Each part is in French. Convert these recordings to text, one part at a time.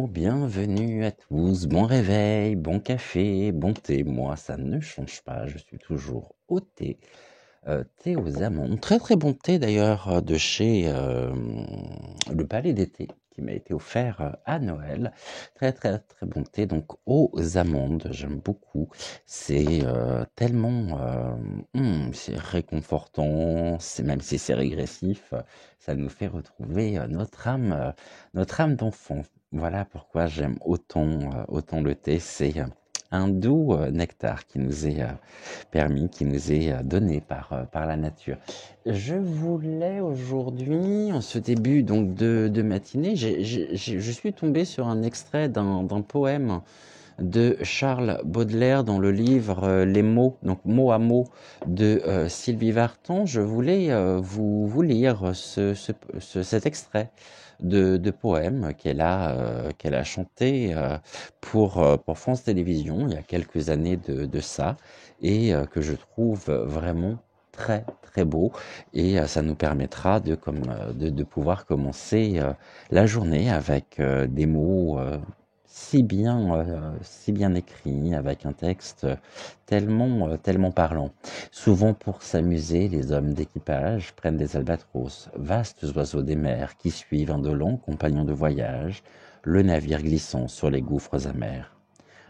bienvenue à tous, bon réveil, bon café, bon thé, moi ça ne change pas, je suis toujours au thé, thé aux amandes, très très bon thé d'ailleurs de chez le Palais d'été qui m'a été offert à Noël, très très très bon thé donc aux amandes, j'aime beaucoup, c'est tellement c'est réconfortant, c'est même si c'est régressif, ça nous fait retrouver notre âme d'enfant. Voilà pourquoi j'aime autant le thé. C'est un doux nectar qui nous est permis, qui nous est donné par la nature. Je voulais aujourd'hui, en ce début donc de matinée, je suis tombé sur un extrait d'un poème de Charles Baudelaire dans le livre Les mots, donc mot à mot de Sylvie Vartan. Je voulais vous lire cet extrait de poème qu'elle a chanté pour France Télévisions il y a quelques années de ça et que je trouve vraiment très très beau et ça nous permettra de pouvoir commencer la journée avec des mots si bien écrit, avec un texte tellement parlant. Souvent pour s'amuser, les hommes d'équipage prennent des albatros, vastes oiseaux des mers qui suivent indolents compagnons de voyage, le navire glissant sur les gouffres amers.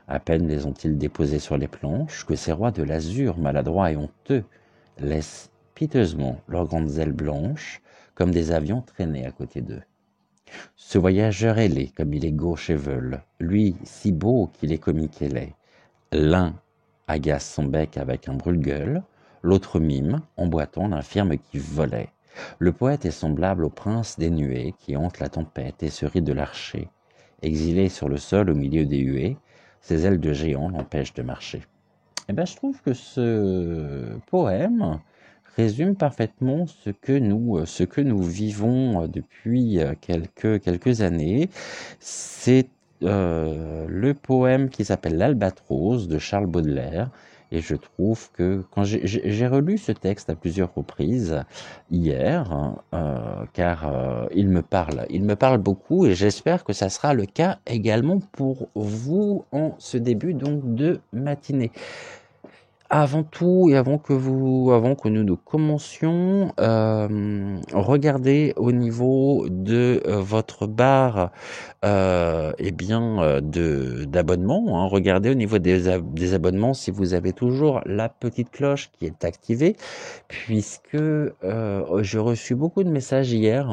À peine les ont-ils déposés sur les planches que ces rois de l'azur, maladroits et honteux, laissent piteusement leurs grandes ailes blanches comme des avions traîner à côté d'eux. Ce voyageur est laid comme il est gauche et veule, lui si beau qu'il est comique et laid. L'un agace son bec avec un brûle-gueule, l'autre mime, en boitant l'infirme qui volait. Le poète est semblable au prince des nuées qui hante la tempête et se rit de l'archer. Exilé sur le sol au milieu des huées, ses ailes de géant l'empêchent de marcher. Eh ben, je trouve que ce poème résume parfaitement ce que nous vivons depuis quelques années. C'est le poème qui s'appelle L'Albatros de Charles Baudelaire. Et je trouve que quand j'ai relu ce texte à plusieurs reprises hier, car il me parle beaucoup et j'espère que ça sera le cas également pour vous en ce début donc de matinée. Avant tout et avant que nous commencions, regardez au niveau de votre barre, eh bien, d'abonnement, hein. Regardez au niveau des abonnements si vous avez toujours la petite cloche qui est activée, puisque j'ai reçu beaucoup de messages hier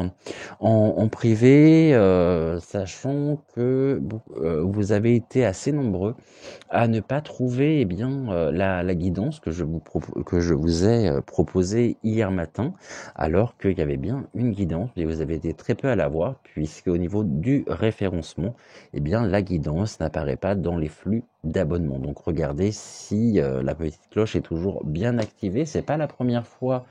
en privé, sachant que vous avez été assez nombreux à ne pas trouver eh bien la guidance que je vous ai proposée hier matin, alors qu'il y avait bien une guidance, mais vous avez été très peu à la voir, puisque au niveau du référencement, eh bien la guidance n'apparaît pas dans les flux d'abonnement. Donc regardez si la petite cloche est toujours bien activée. C'est pas la première fois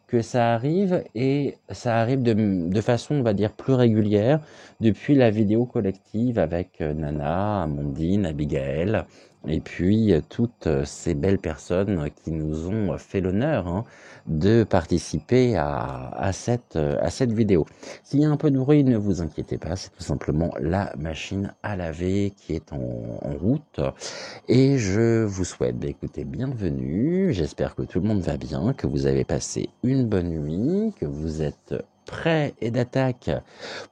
que ça arrive et ça arrive de façon, on va dire, plus régulière depuis la vidéo collective avec Nana, Amandine, Abigail et puis toutes ces belles personnes qui nous ont fait l'honneur hein, de participer à cette vidéo. S'il y a un peu de bruit, ne vous inquiétez pas, c'est tout simplement la machine à laver qui est en route. Et je vous souhaite d'écouter bienvenue. J'espère que tout le monde va bien, que vous avez passé une bonne nuit, que vous êtes prêts et d'attaque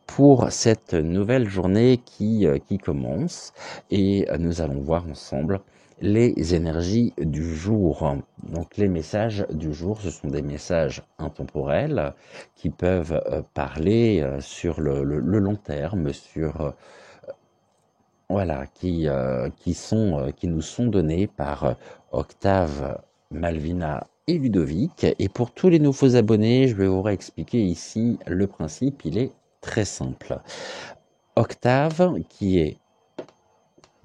pour cette nouvelle journée qui commence. Et nous allons voir ensemble les énergies du jour. Donc les messages du jour, ce sont des messages intemporels qui peuvent parler sur le long terme, sur voilà, qui nous sont donnés par Octave, Malvina et Ludovic. Et pour tous les nouveaux abonnés, je vais vous réexpliquer ici le principe. Il est très simple. Octave, qui est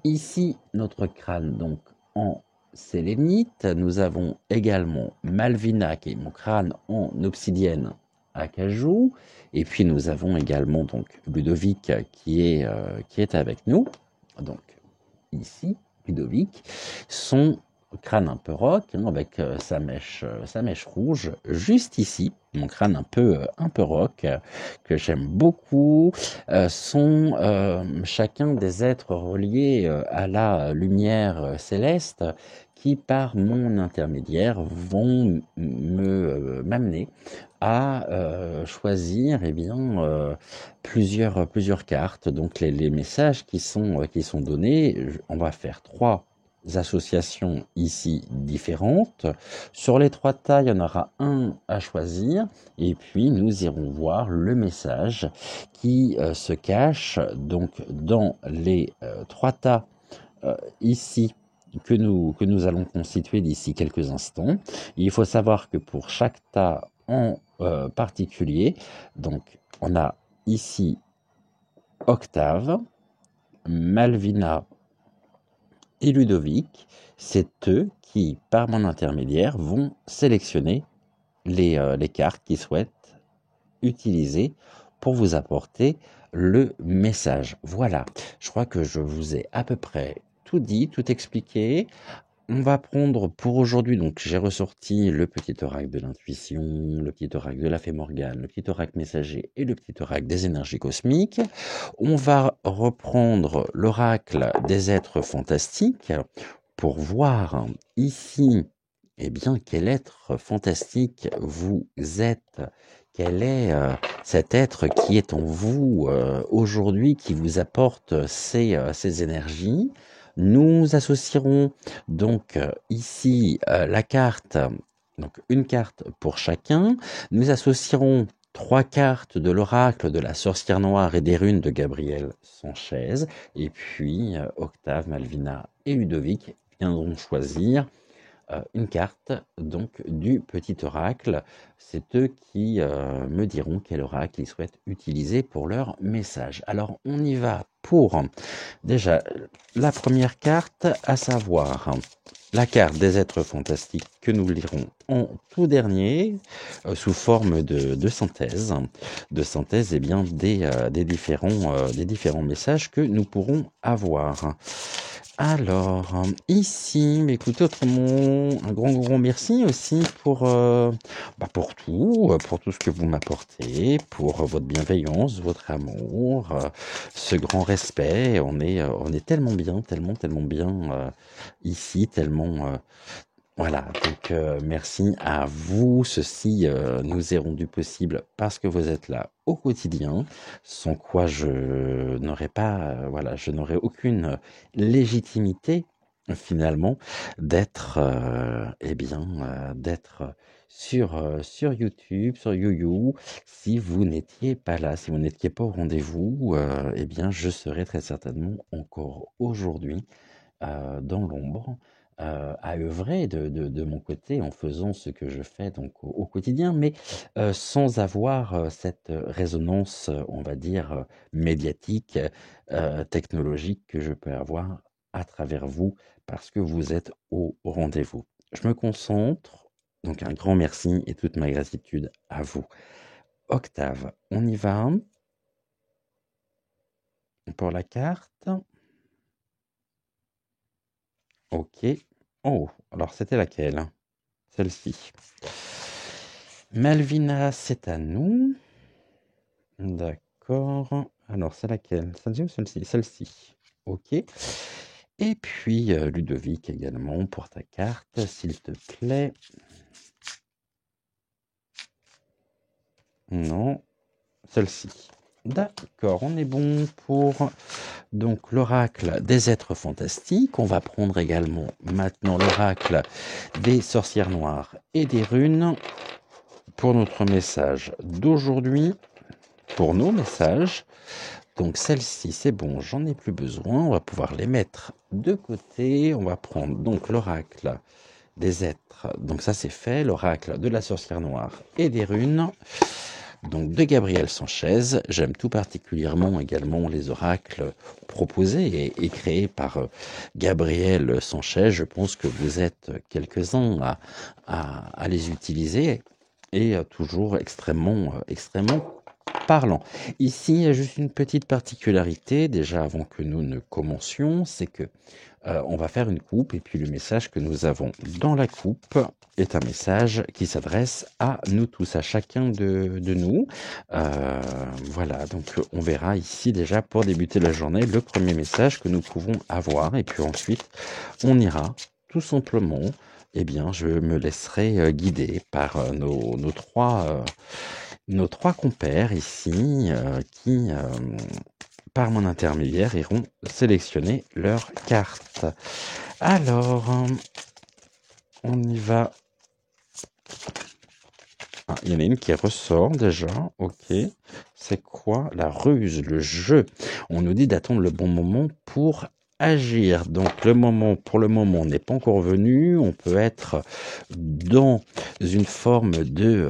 ici notre crâne, donc en sélénite. Nous avons également Malvina, qui est mon crâne en obsidienne acajou. Et puis nous avons également donc Ludovic qui est avec nous. Donc ici, Ludovic, sont crâne un peu rock, hein, avec sa mèche rouge, juste ici. Mon crâne un peu rock, que j'aime beaucoup, sont chacun des êtres reliés à la lumière céleste qui, par mon intermédiaire, vont m'amener à choisir eh bien, plusieurs cartes. Donc les messages qui sont donnés, on va faire 3 associations ici différentes. Sur les 3 tas, il y en aura un à choisir et puis nous irons voir le message qui se cache donc dans les 3 tas ici que nous allons constituer d'ici quelques instants. Il faut savoir que pour chaque tas en particulier, donc on a ici Octave, Malvina et Ludovic. C'est eux qui, par mon intermédiaire, vont sélectionner les cartes qu'ils souhaitent utiliser pour vous apporter le message. Voilà, je crois que je vous ai à peu près tout dit, tout expliqué. On va prendre pour aujourd'hui, donc j'ai ressorti le petit oracle de l'intuition, le petit oracle de la fée Morgane, le petit oracle messager et le petit oracle des énergies cosmiques. On va reprendre l'oracle des êtres fantastiques pour voir ici, eh bien, quel être fantastique vous êtes. Quel est cet être qui est en vous aujourd'hui, qui vous apporte ces énergies. Nous associerons donc ici la carte, donc une carte pour chacun. Nous associerons 3 cartes de l'oracle de la sorcière noire et des runes de Gabriel Sanchez. Et puis Octave, Malvina et Ludovic viendront choisir une carte donc du petit oracle. C'est eux qui me diront quel oracle ils souhaitent utiliser pour leur message. Alors on y va pour déjà la première carte, à savoir la carte des êtres fantastiques que nous lirons en tout dernier sous forme de synthèse eh bien, des différents messages que nous pourrons avoir. Alors, ici, mais écoutez, autrement, un grand merci aussi pour tout ce que vous m'apportez, pour votre bienveillance, votre amour, ce grand respect. On est tellement bien, tellement bien ici, tellement voilà, donc merci à vous. Ceci nous est rendu possible parce que vous êtes là au quotidien, sans quoi je n'aurais pas, voilà, je n'aurais aucune légitimité finalement d'être, eh bien, d'être sur YouTube, sur YouYou. Si vous n'étiez pas là, si vous n'étiez pas au rendez-vous, eh bien, je serais très certainement encore aujourd'hui dans l'ombre, à œuvrer de mon côté en faisant ce que je fais donc au quotidien, mais sans avoir cette résonance, on va dire, médiatique, technologique que je peux avoir à travers vous parce que vous êtes au rendez-vous. Je me concentre, donc un grand merci et toute ma gratitude à vous. Octave, on y va pour la carte. Ok. Oh, alors c'était laquelle? Celle-ci. Malvina, c'est à nous. D'accord. Alors, c'est laquelle? Celle-ci ou celle-ci? Celle-ci. Ok. Et puis, Ludovic également pour ta carte, s'il te plaît. Non, celle-ci. D'accord, on est bon pour donc l'oracle des êtres fantastiques. On va prendre également maintenant l'oracle des sorcières noires et des runes pour notre message d'aujourd'hui, pour nos messages. Donc celle-ci, c'est bon, j'en ai plus besoin. On va pouvoir les mettre de côté. On va prendre donc l'oracle des êtres. Donc ça, c'est fait. L'oracle de la sorcière noire et des runes. Donc de Gabriel Sanchez. J'aime tout particulièrement également les oracles proposés et créés par Gabriel Sanchez. Je pense que vous êtes quelques-uns à les utiliser et toujours extrêmement parlant. Ici, il y a juste une petite particularité, déjà avant que nous ne commencions, c'est que on va faire une coupe et puis le message que nous avons dans la coupe est un message qui s'adresse à nous tous, à chacun de nous. Voilà, donc on verra ici déjà pour débuter la journée le premier message que nous pouvons avoir et puis ensuite on ira tout simplement, eh bien je me laisserai guider par nos trois compères ici qui par mon intermédiaire, iront sélectionner leurs cartes. Alors, on y va. Ah, il y en a une qui ressort déjà, ok. C'est quoi? La ruse, le jeu. On nous dit d'attendre le bon moment pour agir. Donc pour le moment, n'est pas encore venu. On peut être dans une forme de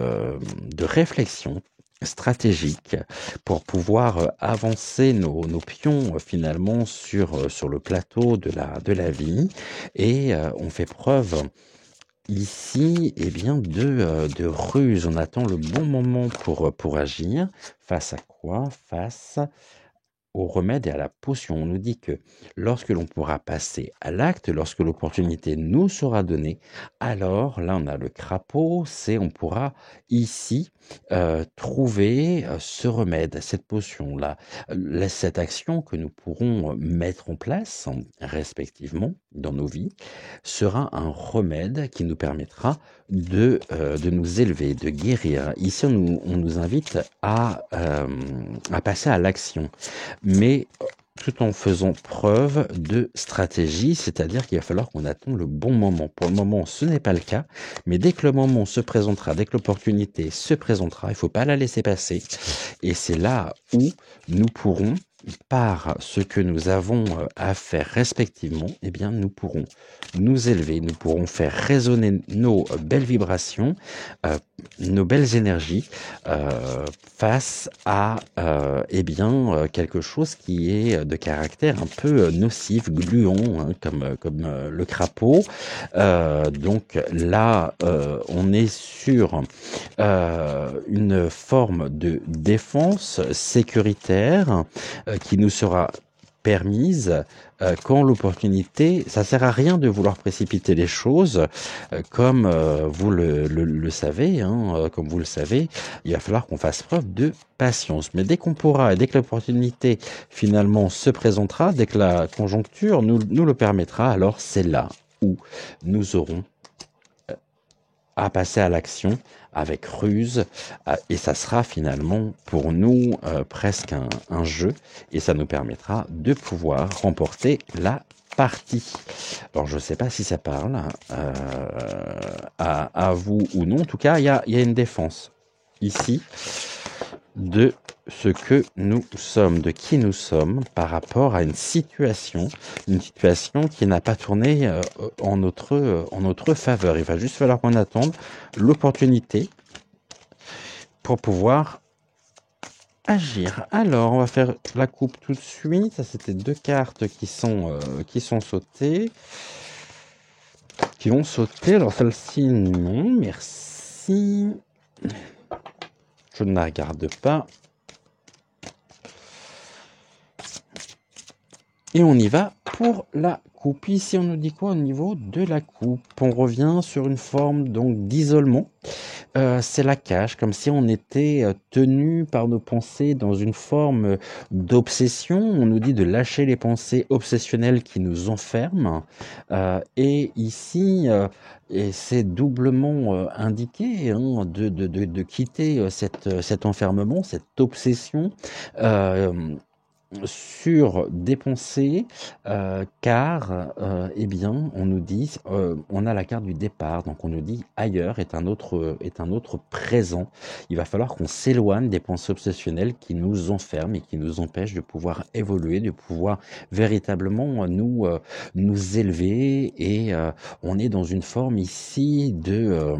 réflexion stratégique pour pouvoir avancer nos pions finalement sur le plateau de la vie et on fait preuve ici eh bien de ruse. On attend le bon moment pour agir. Face à quoi? Face au remède et à la potion. On nous dit que lorsque l'on pourra passer à l'acte, lorsque l'opportunité nous sera donnée, alors là on a le crapaud, c'est on pourra ici trouver ce remède, cette potion-là, cette action que nous pourrons mettre en place respectivement dans nos vies sera un remède qui nous permettra de nous élever, de guérir. Ici on nous invite à passer à l'action mais tout en faisant preuve de stratégie, c'est-à-dire qu'il va falloir qu'on attende le bon moment. Pour le moment, ce n'est pas le cas, mais dès que le moment se présentera, dès que l'opportunité se présentera, il ne faut pas la laisser passer. Et c'est là où nous pourrons, par ce que nous avons à faire respectivement, eh bien, nous pourrons nous élever, nous pourrons faire résonner nos belles vibrations, nos belles énergies face à eh bien quelque chose qui est de caractère un peu nocif, gluant, hein, comme le crapaud. Donc là, on est sur une forme de défense sécuritaire qui nous sera permise quand l'opportunité, ça sert à rien de vouloir précipiter les choses, comme vous le savez, hein, comme vous le savez, il va falloir qu'on fasse preuve de patience. Mais dès qu'on pourra et dès que l'opportunité finalement se présentera, dès que la conjoncture nous le permettra, alors c'est là où nous aurons à passer à l'action avec ruse et ça sera finalement pour nous presque un jeu et ça nous permettra de pouvoir remporter la partie. Alors je ne sais pas si ça parle à vous ou non. En tout cas, il y a une défense ici de ce que nous sommes, de qui nous sommes par rapport à une situation qui n'a pas tourné en notre faveur. Il va juste falloir qu'on attende l'opportunité pour pouvoir agir. Alors, on va faire la coupe tout de suite. Ça, c'était 2 cartes qui sont sautées. Qui vont sauter. Alors, celle-ci, non, merci. Je ne la regarde pas. Et on y va pour la coupe. Ici, on nous dit quoi au niveau de la coupe? On revient sur une forme donc d'isolement. C'est la cage, comme si on était tenu par nos pensées dans une forme d'obsession. On nous dit de lâcher les pensées obsessionnelles qui nous enferment. Et ici, et c'est doublement indiqué hein, de quitter cet enfermement, cette obsession. Sur des pensées, car eh bien, on nous dit, on a la carte du départ, donc on nous dit ailleurs est un autre présent. Il va falloir qu'on s'éloigne des pensées obsessionnelles qui nous enferment et qui nous empêchent de pouvoir évoluer, de pouvoir véritablement nous élever et on est dans une forme ici de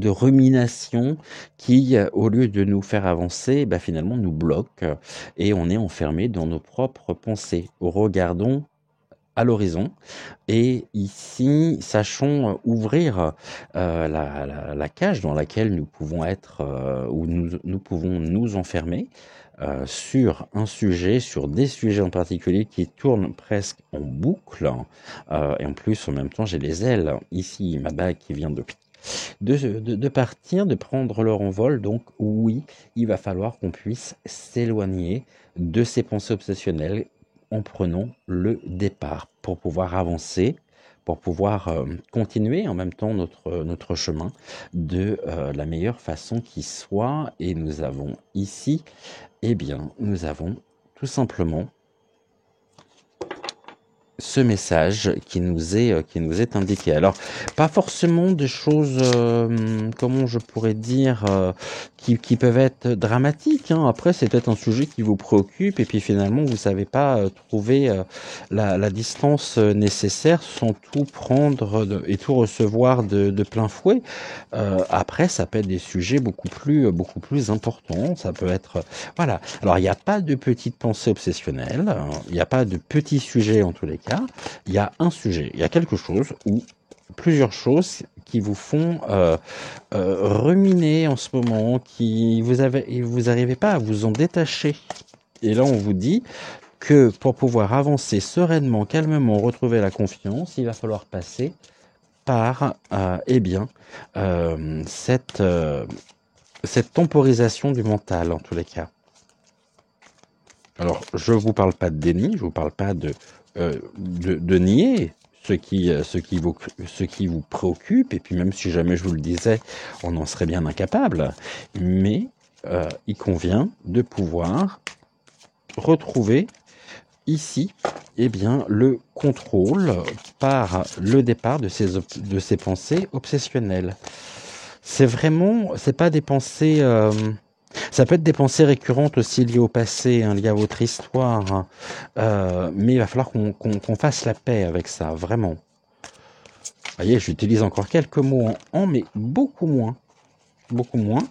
rumination qui, au lieu de nous faire avancer, bah, finalement nous bloque et on est enfermé dans nos propres pensées. Regardons à l'horizon. Et ici, sachons ouvrir la cage dans laquelle nous pouvons être, où nous pouvons nous enfermer sur un sujet, sur des sujets en particulier qui tournent presque en boucle. Et en plus, en même temps, j'ai les ailes. Ici, ma bague qui vient de partir, de prendre leur envol. Donc oui, il va falloir qu'on puisse s'éloigner de ces pensées obsessionnelles en prenant le départ pour pouvoir avancer, pour pouvoir continuer en même temps notre chemin de la meilleure façon qui soit. Et nous avons ici, eh bien, nous avons tout simplement ce message qui nous est indiqué. Alors, pas forcément des choses, comment je pourrais dire, qui peuvent être dramatiques, hein. Après, c'est peut-être un sujet qui vous préoccupe et puis finalement, vous savez pas trouver la distance nécessaire sans tout prendre et tout recevoir de plein fouet. Après, ça peut être des sujets beaucoup plus importants. Ça peut être, voilà. Alors, il n'y a pas de petites pensées obsessionnelles, hein. Il n'y a pas de petits sujets en tous les cas. Il y a un sujet, il y a quelque chose ou plusieurs choses qui vous font ruminer en ce moment, et vous n'arrivez pas à vous en détacher. Et là, on vous dit que pour pouvoir avancer sereinement, calmement, retrouver la confiance, il va falloir passer par, eh bien, cette temporisation du mental en tous les cas. Alors, je vous parle pas de déni, je vous parle pas de nier ce qui vous préoccupe, et puis même si jamais je vous le disais, on en serait bien incapable, mais il convient de pouvoir retrouver ici, eh bien, le contrôle par le départ de ces pensées obsessionnelles. C'est pas des pensées, ça peut être des pensées récurrentes aussi liées au passé, hein, liées à votre histoire, hein. Mais il va falloir qu'on fasse la paix avec ça, vraiment. Vous voyez, j'utilise encore quelques mots mais beaucoup moins, beaucoup moins.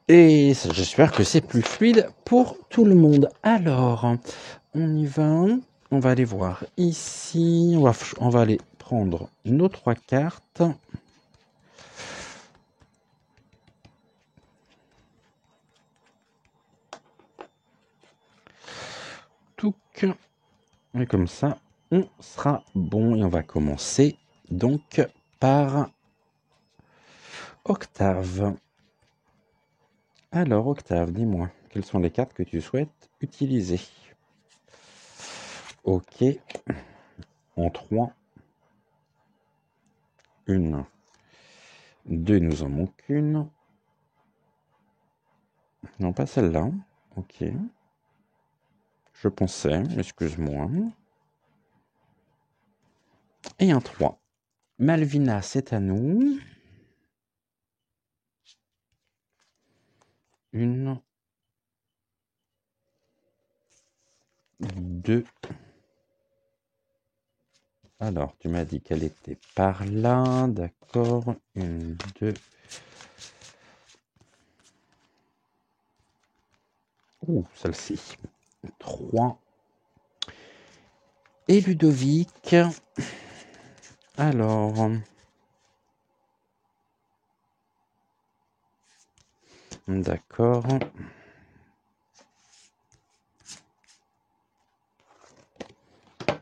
Et j'espère que c'est plus fluide pour tout le monde. Alors, on y va. On va aller voir ici. On va aller prendre nos 3 cartes. Touc. Et comme ça, on sera bon. Et on va commencer donc par Octave. Alors, Octave, dis-moi, quelles sont les cartes que tu souhaites utiliser? Ok. En 3. 1. 2, nous en manque une. Non, pas celle-là. Ok. Je pensais, excuse-moi. Et un 3. Malvina, c'est à nous. 1. 2. Alors, tu m'as dit qu'elle était par là. D'accord. 1, 2. Ouh, celle-ci. 3. Et Ludovic. Alors. D'accord.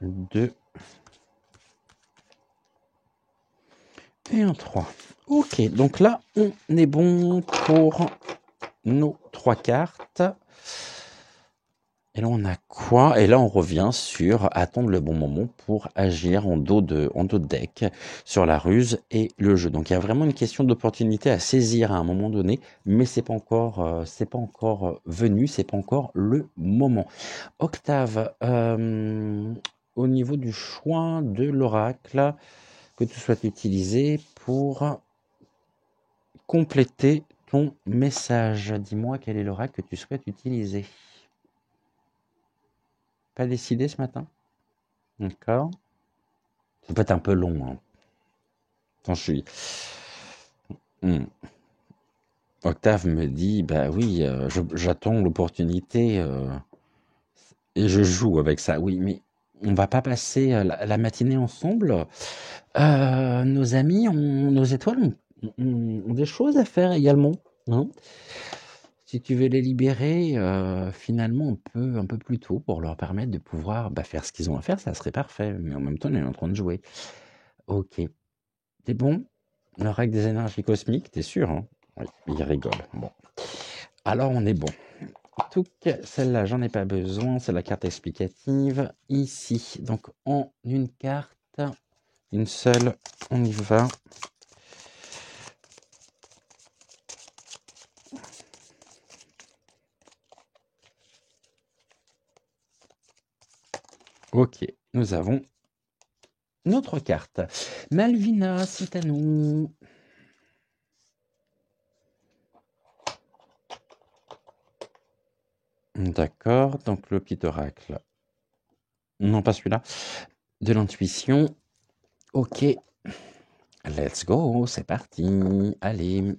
2. Et un 3. Ok, donc là, on est bon pour nos 3 cartes. Et là, on a quoi? Et là, on revient sur attendre le bon moment pour agir en dos de deck sur la ruse et le jeu. Donc, il y a vraiment une question d'opportunité à saisir à un moment donné, mais c'est pas encore venu, c'est pas encore le moment. Octave, au niveau du choix de l'oracle que tu souhaites utiliser pour compléter ton message, dis-moi quel est l'oracle que tu souhaites utiliser. Pas décidé ce matin? D'accord. Ça peut être un peu long, hein. Quand je suis... Octave me dit, bah oui, j'attends l'opportunité et je joue avec ça. Oui, mais on va pas passer la matinée ensemble. Nos amis, nos étoiles ont des choses à faire également, hein. Si tu veux les libérer, finalement un peu plus tôt pour leur permettre de pouvoir, bah, faire ce qu'ils ont à faire, ça serait parfait, mais en même temps, on est en train de jouer. OK. Tu bon? Le règle des énergies cosmiques, t'es sûr, hein? Oui, il rigole. Bon. Alors on est bon. Touc, celle-là, j'en ai pas besoin, c'est la carte explicative. Ici, donc en une carte, une seule, on y va. Ok, nous avons notre carte. Malvina, c'est à nous. D'accord, donc le petit oracle. Non, pas celui-là. De l'intuition. Ok, let's go, c'est parti. Allez,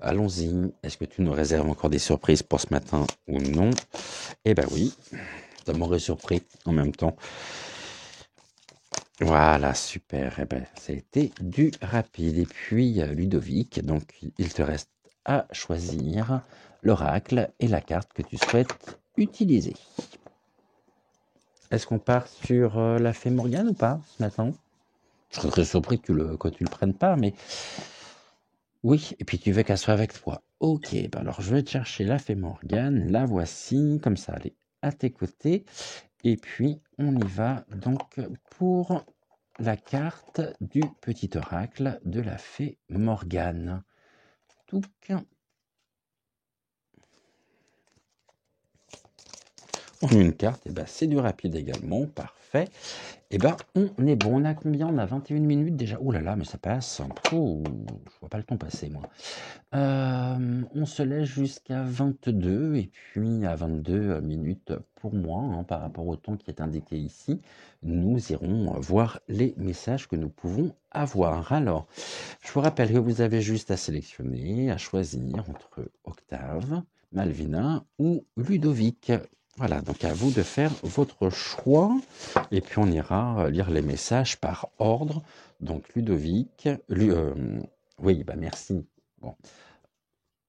allons-y. Est-ce que tu nous réserves encore des surprises pour ce matin ou non? Eh ben oui, ça m'aurait surpris en même temps. Voilà, super. Eh ben, ça a été du rapide. Et puis, Ludovic, donc il te reste à choisir l'oracle et la carte que tu souhaites utiliser. Est-ce qu'on part sur la fée Morgane ou pas ce matin? Je serais très surpris que tu le prennes pas, mais oui, et puis tu veux qu'elle soit avec toi. Ok, ben alors je vais te chercher la fée Morgane, la voici, comme ça elle est à tes côtés. Et puis on y va donc pour la carte du petit oracle de la fée Morgane. Touc. On a une carte, et ben c'est du rapide également, parfait. Et ben on est bon, on a combien? On a 21 minutes déjà. Ouh là là, mais ça passe. Oh, je vois pas le temps passer moi. On se laisse jusqu'à 22 et puis à 22 minutes pour moi, hein, par rapport au temps qui est indiqué ici, nous irons voir les messages que nous pouvons avoir. Alors, je vous rappelle que vous avez juste à sélectionner, à choisir entre Octave, Malvina ou Ludovic. Voilà, donc à vous de faire votre choix et puis on ira lire les messages par ordre. Donc Ludovic, oui, bah merci. Bon.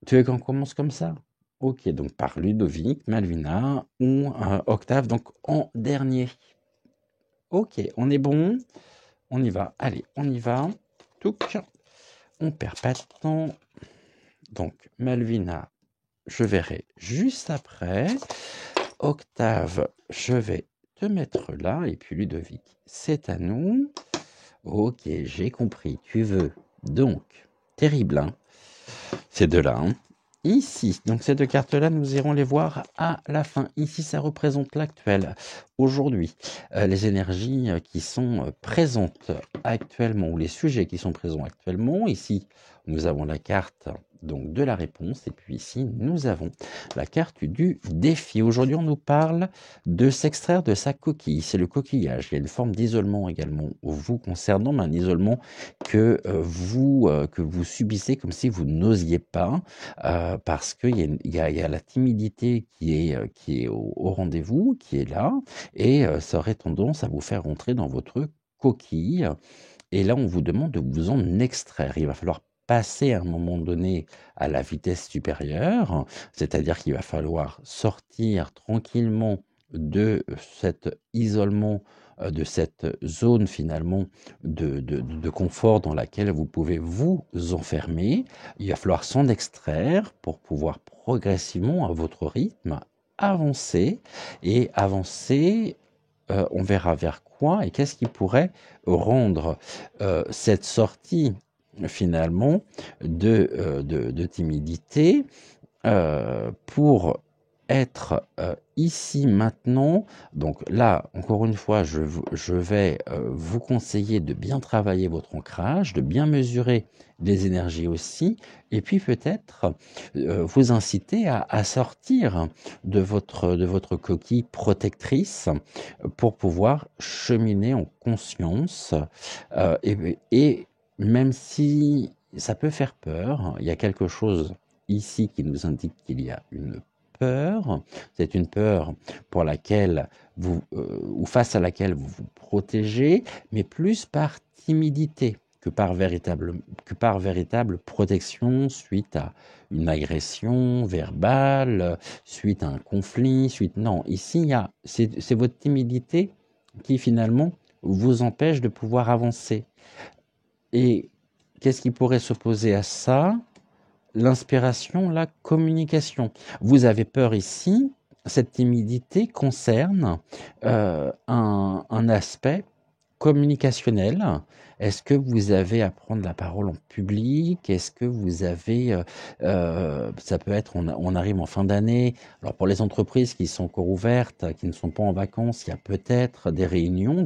Tu veux qu'on commence comme ça? Ok, donc par Ludovic, Malvina ou Octave, donc en dernier. Ok, on est bon, on y va. Allez, on y va. Touc, on perd pas de temps. Donc Malvina, je verrai juste après. Octave, je vais te mettre là. Et puis Ludovic, c'est à nous. Ok, j'ai compris. Tu veux donc, terrible, hein, ces deux-là, hein. Ici, donc ces deux cartes-là, nous irons les voir à la fin. Ici, ça représente l'actuel, aujourd'hui. Les énergies qui sont présentes actuellement, ou les sujets qui sont présents actuellement. Ici, nous avons la carte donc de la réponse, et puis ici, nous avons la carte du défi. Aujourd'hui, on nous parle de s'extraire de sa coquille. C'est le coquillage. Il y a une forme d'isolement également vous concernant, mais un isolement que vous subissez comme si vous n'osiez pas, parce qu'il y a, il y a la timidité qui est au rendez-vous, qui est là, et ça aurait tendance à vous faire rentrer dans votre coquille. Et là, on vous demande de vous en extraire. Il va falloir passer à un moment donné à la vitesse supérieure, c'est-à-dire qu'il va falloir sortir tranquillement de cet isolement, de cette zone finalement de confort dans laquelle vous pouvez vous enfermer. Il va falloir s'en extraire pour pouvoir progressivement, à votre rythme, avancer. Et avancer, on verra vers quoi et qu'est-ce qui pourrait rendre cette sortie finalement de timidité pour être ici maintenant. Donc là, encore une fois, je vais vous conseiller de bien travailler votre ancrage, de bien mesurer les énergies aussi, et puis peut-être vous inciter à sortir de votre coquille protectrice pour pouvoir cheminer en conscience. Et même si ça peut faire peur, il y a quelque chose ici qui nous indique qu'il y a une peur, c'est une peur pour laquelle ou face à laquelle vous vous protégez, mais plus par timidité que par véritable protection suite à une agression verbale, suite à un conflit, non, ici, c'est votre timidité qui finalement vous empêche de pouvoir avancer. Et qu'est-ce qui pourrait s'opposer à ça? L'inspiration, la communication. Vous avez peur ici, cette timidité concerne un aspect communicationnel. Est-ce que vous avez à prendre la parole en public? Est-ce que vous avez, ça peut être, on arrive en fin d'année. Alors pour les entreprises qui sont encore ouvertes, qui ne sont pas en vacances, il y a peut-être des réunions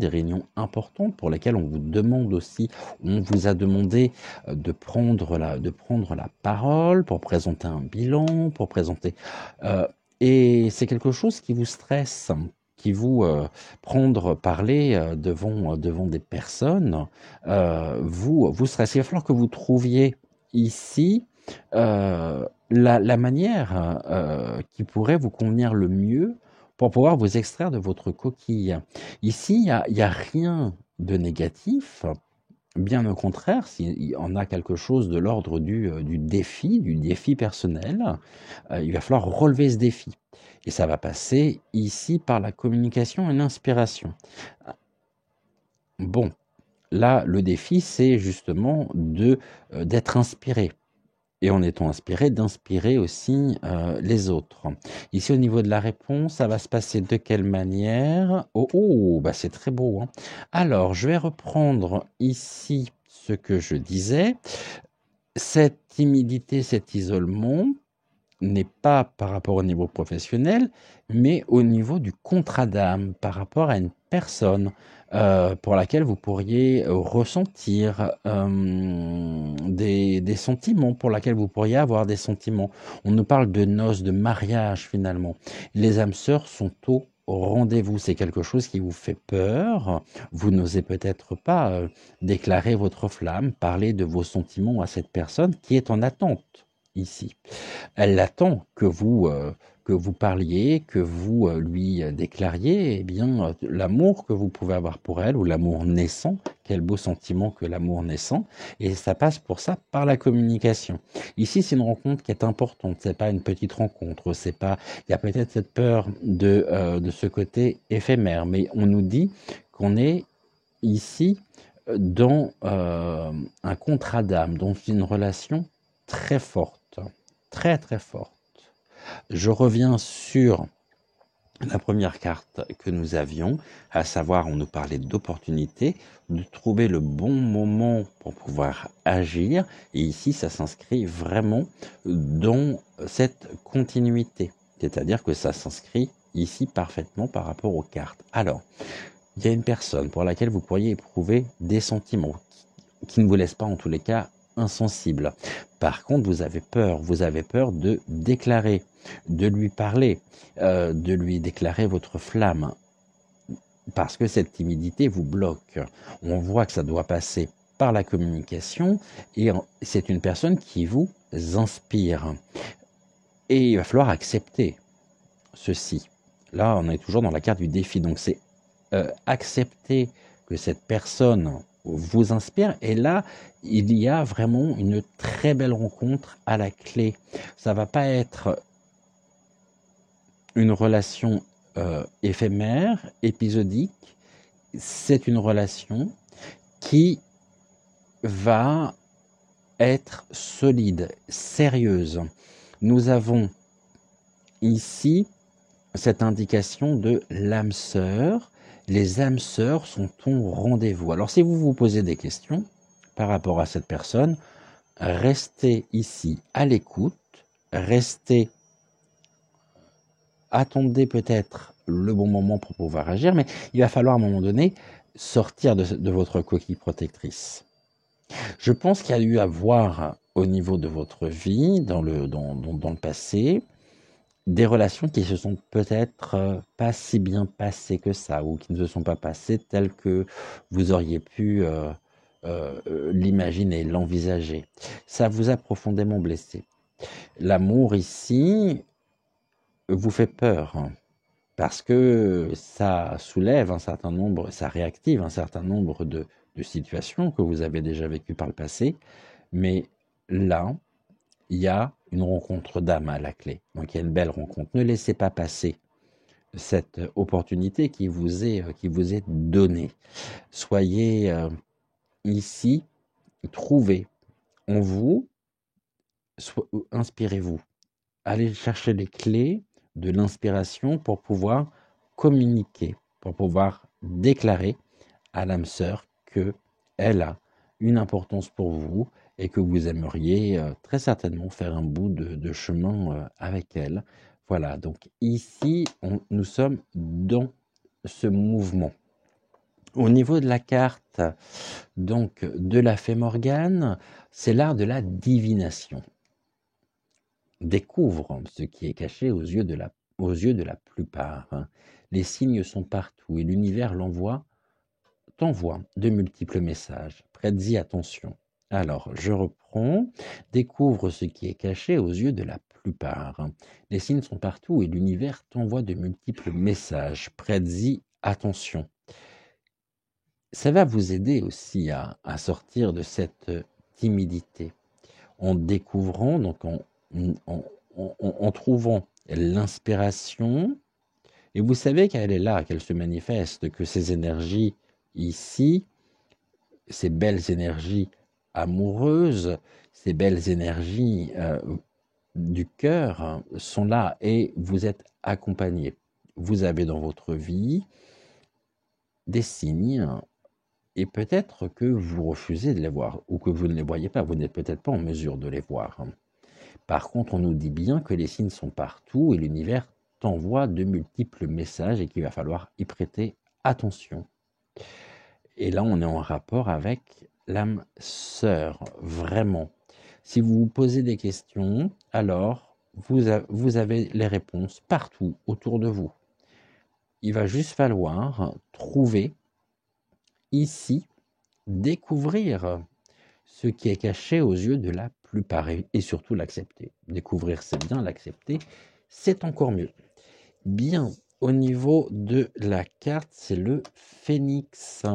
importantes pour lesquelles on vous demande aussi, on vous a demandé de prendre la parole pour présenter un bilan, pour présenter, et c'est quelque chose qui vous stresse, qui vous parler devant des personnes, vous stresse. Il va falloir que vous trouviez ici la manière qui pourrait vous convenir le mieux pour pouvoir vous extraire de votre coquille. Ici, il y a rien de négatif. Bien au contraire, s'il en a quelque chose de l'ordre du défi personnel, il va falloir relever ce défi. Et ça va passer ici par la communication et l'inspiration. Bon, là, le défi, c'est justement d'être inspiré. Et en étant inspiré, d'inspirer aussi les autres. Ici, au niveau de la réponse, ça va se passer de quelle manière? Bah c'est très beau, hein. Alors, je vais reprendre ici ce que je disais. Cette timidité, cet isolement n'est pas par rapport au niveau professionnel, mais au niveau du contrat d'âme, par rapport à une personne pour laquelle vous pourriez ressentir des sentiments, pour laquelle vous pourriez avoir des sentiments. On nous parle de noces, de mariage finalement. Les âmes sœurs sont au rendez-vous. C'est quelque chose qui vous fait peur. Vous n'osez peut-être pas déclarer votre flamme, parler de vos sentiments à cette personne qui est en attente ici. Elle attend que vous parliez, que vous lui déclariez l'amour que vous pouvez avoir pour elle, ou l'amour naissant. Quel beau sentiment que l'amour naissant. Et ça passe pour ça par la communication. Ici, c'est une rencontre qui est importante. C'est pas une petite rencontre. C'est pas. Il y a peut-être cette peur de ce côté éphémère, mais on nous dit qu'on est ici dans un contrat d'âme, dans une relation très forte, très très forte. Je reviens sur la première carte que nous avions, à savoir, on nous parlait d'opportunité, de trouver le bon moment pour pouvoir agir, et ici, ça s'inscrit vraiment dans cette continuité, c'est-à-dire que ça s'inscrit ici parfaitement par rapport aux cartes. Alors, il y a une personne pour laquelle vous pourriez éprouver des sentiments qui ne vous laissent pas en tous les cas insensible. Par contre, vous avez peur de déclarer, de lui parler, de lui déclarer votre flamme, parce que cette timidité vous bloque. On voit que ça doit passer par la communication, et c'est une personne qui vous inspire. Et il va falloir accepter ceci. Là, on est toujours dans la carte du défi, donc c'est accepter que cette personne vous inspire, et là, il y a vraiment une très belle rencontre à la clé. Ça va pas être une relation éphémère, épisodique, c'est une relation qui va être solide, sérieuse. Nous avons ici cette indication de l'âme sœur. Les âmes sœurs sont au rendez-vous. Alors si vous vous posez des questions par rapport à cette personne, restez ici à l'écoute, attendez peut-être le bon moment pour pouvoir agir, mais il va falloir à un moment donné sortir de votre coquille protectrice. Je pense qu'il y a eu à voir au niveau de votre vie, dans le passé, des relations qui se sont peut-être pas si bien passées que ça, ou qui ne se sont pas passées telles que vous auriez pu l'imaginer, l'envisager. Ça vous a profondément blessé. L'amour ici vous fait peur, hein, parce que ça soulève un certain nombre, ça réactive un certain nombre de situations que vous avez déjà vécues par le passé, mais là, il y a une rencontre d'âme à la clé. Donc il y a une belle rencontre. Ne laissez pas passer cette opportunité qui vous est donnée. Soyez ici, trouvez en vous, inspirez-vous. Allez chercher les clés de l'inspiration pour pouvoir communiquer, pour pouvoir déclarer à l'âme sœur qu'elle a une importance pour vous et que vous aimeriez très certainement faire un bout de chemin avec elle. Voilà, donc ici, nous sommes dans ce mouvement. Au niveau de la carte donc de la Fée Morgane, c'est l'art de la divination. Découvre ce qui est caché aux yeux de la plupart, hein. Les signes sont partout et l'univers t'envoie de multiples messages. Prête-y attention. Alors, je reprends. Découvre ce qui est caché aux yeux de la plupart. Les signes sont partout et l'univers t'envoie de multiples messages. Prête-y attention. Ça va vous aider aussi à sortir de cette timidité en découvrant, donc en trouvant l'inspiration. Et vous savez qu'elle est là, qu'elle se manifeste, que ces énergies ici, ces belles énergies amoureuses, ces belles énergies du cœur sont là et vous êtes accompagné. Vous avez dans votre vie des signes et peut-être que vous refusez de les voir ou que vous ne les voyez pas, vous n'êtes peut-être pas en mesure de les voir. Par contre, on nous dit bien que les signes sont partout et l'univers t'envoie de multiples messages et qu'il va falloir y prêter attention. Et là, on est en rapport avec l'âme sœur, vraiment. Si vous vous posez des questions, alors vous avez les réponses partout autour de vous. Il va juste falloir trouver ici, découvrir ce qui est caché aux yeux de la plupart et surtout l'accepter. Découvrir, c'est bien, l'accepter, c'est encore mieux. Bien, au niveau de la carte, c'est le phénix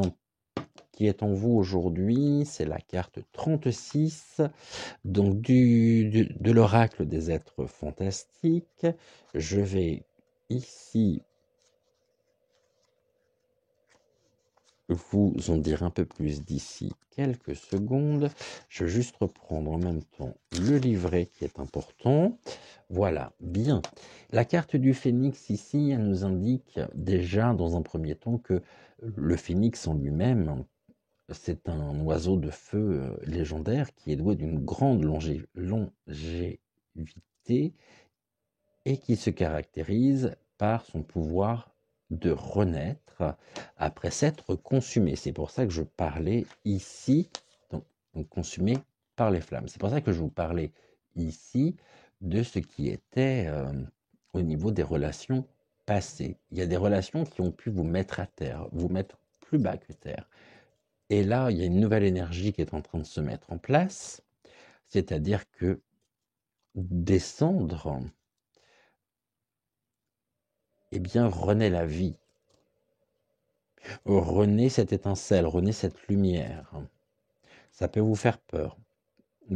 qui est en vous aujourd'hui, c'est la carte 36, donc de l'oracle des êtres fantastiques. Je vais ici vous en dire un peu plus d'ici quelques secondes. Je vais juste reprendre en même temps le livret qui est important. Voilà, bien. La carte du phénix ici, elle nous indique déjà dans un premier temps que le phénix en lui-même, c'est un oiseau de feu légendaire qui est doué d'une grande longévité et qui se caractérise par son pouvoir de renaître après s'être consumé. C'est pour ça que je parlais ici, donc consumé par les flammes. C'est pour ça que je vous parlais ici de ce qui était au niveau des relations passées. Il y a des relations qui ont pu vous mettre à terre, vous mettre plus bas que terre. Et là, il y a une nouvelle énergie qui est en train de se mettre en place, c'est-à-dire que descendre, eh bien, renaît la vie, renaît cette étincelle, renaît cette lumière. Ça peut vous faire peur,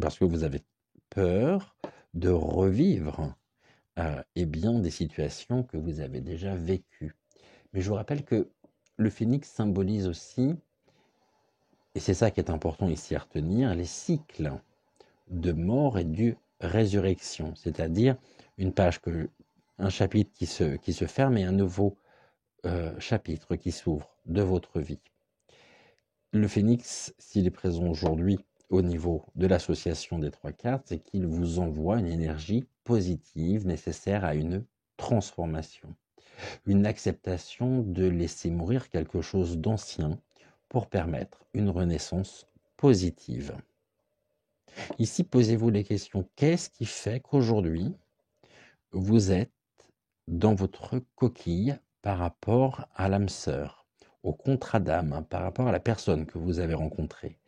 parce que vous avez peur de revivre eh bien, des situations que vous avez déjà vécues. Mais je vous rappelle que le phénix symbolise aussi, et c'est ça qui est important ici à retenir, les cycles de mort et de résurrection, c'est-à-dire un chapitre qui se ferme et un nouveau chapitre qui s'ouvre de votre vie. Le phénix, s'il est présent aujourd'hui au niveau de l'association des trois cartes, c'est qu'il vous envoie une énergie positive nécessaire à une transformation, une acceptation de laisser mourir quelque chose d'ancien pour permettre une renaissance positive. Ici, posez-vous les questions. Qu'est-ce qui fait qu'aujourd'hui, vous êtes dans votre coquille par rapport à l'âme sœur, au contrat d'âme, par rapport à la personne que vous avez rencontrée?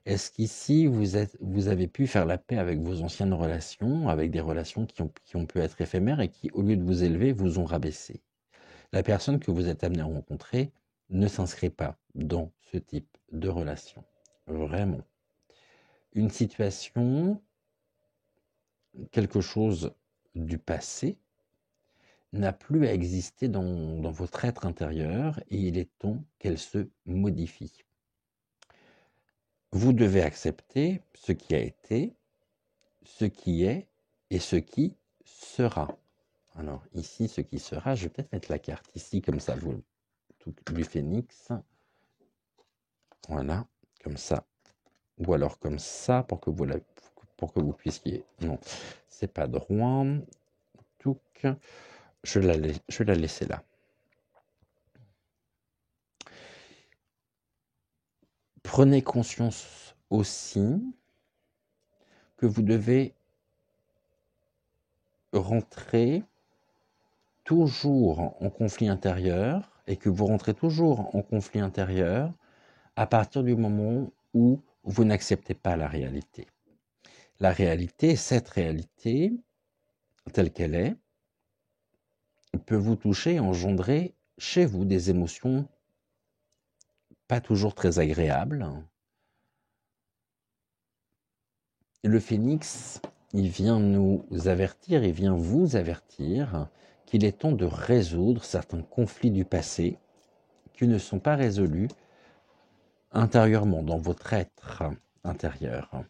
Est-ce qu'ici, vous avez pu faire la paix avec vos anciennes relations, avec des relations qui ont pu être éphémères et qui, au lieu de vous élever, vous ont rabaissé? La personne que vous êtes amené à rencontrer ne s'inscrit pas dans ce type de relation. Vraiment. Une situation, quelque chose du passé, n'a plus à exister dans votre être intérieur et il est temps qu'elle se modifie. Vous devez accepter ce qui a été, ce qui est et ce qui sera. Alors ici, ce qui sera, je vais peut-être mettre la carte ici, comme ça, du phénix. Voilà, comme ça. Ou alors comme ça, pour que vous puissiez... Non, c'est pas droit. Touc. Je vais la laisser là. Prenez conscience aussi que vous devez rentrer toujours en conflit intérieur et que vous rentrez toujours en conflit intérieur à partir du moment où vous n'acceptez pas la réalité. La réalité, cette réalité, telle qu'elle est, peut vous toucher et engendrer chez vous des émotions pas toujours très agréables. Le phénix, il vient nous avertir, il vient vous avertir qu'il est temps de résoudre certains conflits du passé qui ne sont pas résolus intérieurement, dans votre être intérieur.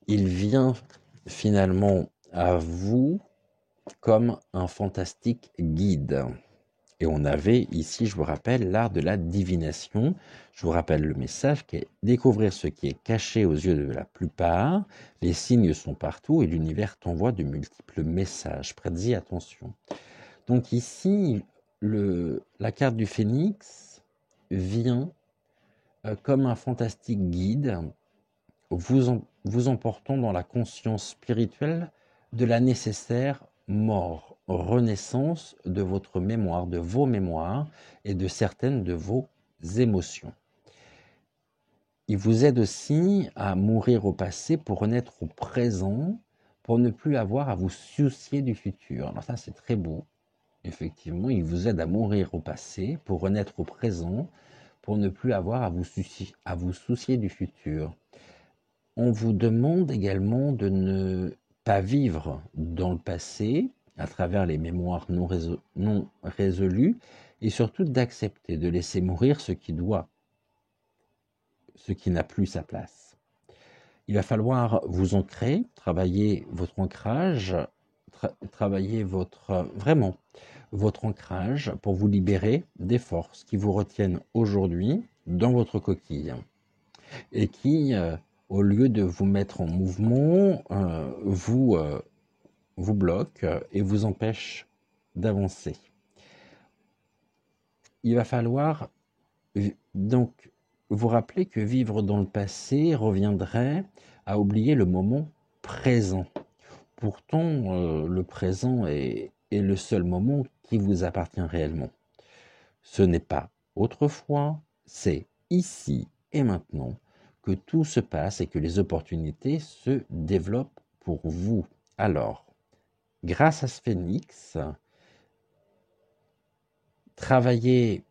Il vient finalement à vous comme un fantastique guide. Et on avait ici, je vous rappelle, l'art de la divination. Je vous rappelle le message qui est découvrir ce qui est caché aux yeux de la plupart. Les signes sont partout et l'univers t'envoie de multiples messages. Prêtez-y attention. Donc ici, la carte du phénix vient comme un fantastique guide, vous emportant dans la conscience spirituelle de la nécessaire mort, renaissance de votre mémoire, de vos mémoires et de certaines de vos émotions. Il vous aide aussi à mourir au passé pour renaître au présent, pour ne plus avoir à vous soucier du futur. Alors ça, c'est très beau. Effectivement, il vous aide à mourir au passé pour renaître au présent, pour ne plus avoir à vous soucier du futur. On vous demande également de ne pas vivre dans le passé à travers les mémoires non résolues et surtout d'accepter de laisser mourir ce qui n'a plus sa place. Il va falloir vous ancrer, travailler votre ancrage, travailler vraiment votre ancrage pour vous libérer des forces qui vous retiennent aujourd'hui dans votre coquille et qui, au lieu de vous mettre en mouvement, vous bloquent et vous empêchent d'avancer. Il va falloir donc vous rappeler que vivre dans le passé reviendrait à oublier le moment présent. Pourtant, le présent est le seul moment qui vous appartient réellement. Ce n'est pas autrefois, c'est ici et maintenant que tout se passe et que les opportunités se développent pour vous. Alors, grâce à ce phénix, travaillez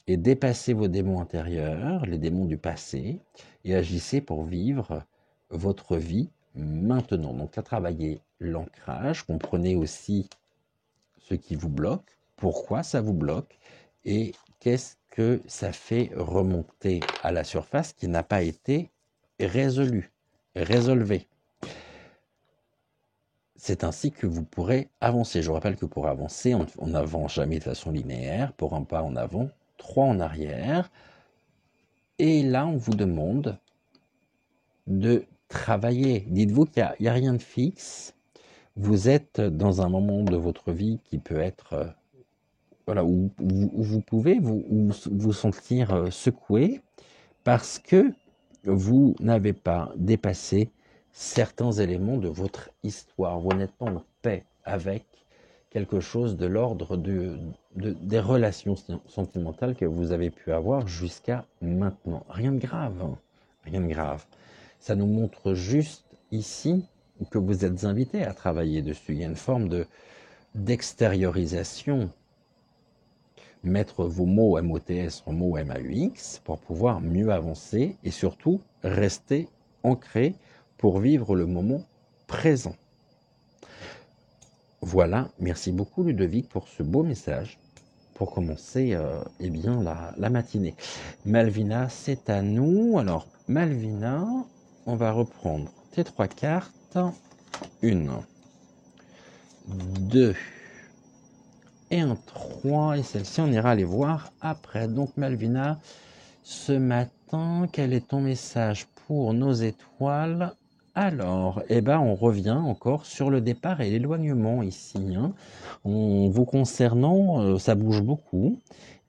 et dépassez vos démons intérieurs, les démons du passé, et agissez pour vivre votre vie maintenant. Donc là, travaillez l'ancrage, comprenez aussi ce qui vous bloque, pourquoi ça vous bloque, et qu'est-ce que ça fait remonter à la surface qui n'a pas été résolvé. C'est ainsi que vous pourrez avancer. Je vous rappelle que pour avancer, on n'avance jamais de façon linéaire. Pour un pas en avant, 3 en arrière. Et là, on vous demande de travailler. Dites-vous qu'il n'y a rien de fixe. Vous êtes dans un moment de votre vie qui peut être où vous pouvez vous sentir secoué parce que vous n'avez pas dépassé certains éléments de votre histoire. Vous n'êtes pas en paix avec quelque chose de l'ordre des relations sentimentales que vous avez pu avoir jusqu'à maintenant. Rien de grave, rien de grave. Ça nous montre juste ici que vous êtes invité à travailler dessus. Il y a une forme d'extériorisation. Mettre vos mots MOTS en mots MAUX pour pouvoir mieux avancer et surtout rester ancré pour vivre le moment présent. Voilà, merci beaucoup Ludovic pour ce beau message pour commencer eh bien, la matinée. Malvina, c'est à nous. Alors, Malvina, on va reprendre tes 3 cartes. 1, 2 et un 3. Et celle-ci, on ira les voir après. Donc, Malvina, ce matin, quel est ton message pour nos étoiles? Alors, eh ben, on revient encore sur le départ et l'éloignement ici. Hein. Vous concernant, ça bouge beaucoup.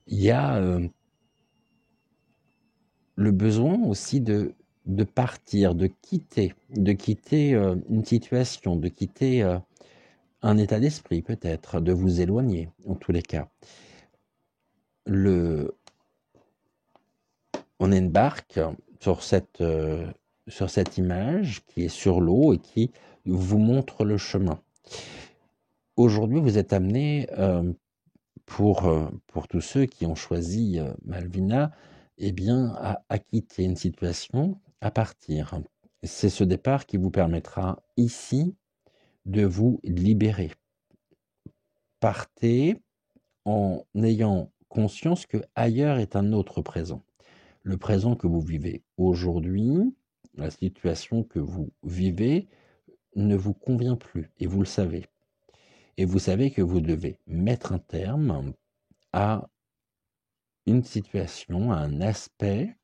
Il y a le besoin aussi de partir, de quitter une situation, de quitter un état d'esprit peut-être, de vous éloigner en tous les cas. On a une barque sur cette image qui est sur l'eau et qui vous montre le chemin. Aujourd'hui, vous êtes amené, pour tous ceux qui ont choisi Malvina, eh bien, à quitter une situation, à partir. C'est ce départ qui vous permettra ici de vous libérer. Partez en ayant conscience que ailleurs est un autre présent. Le présent que vous vivez aujourd'hui, la situation que vous vivez ne vous convient plus et vous le savez. Et vous savez que vous devez mettre un terme à une situation, à un aspect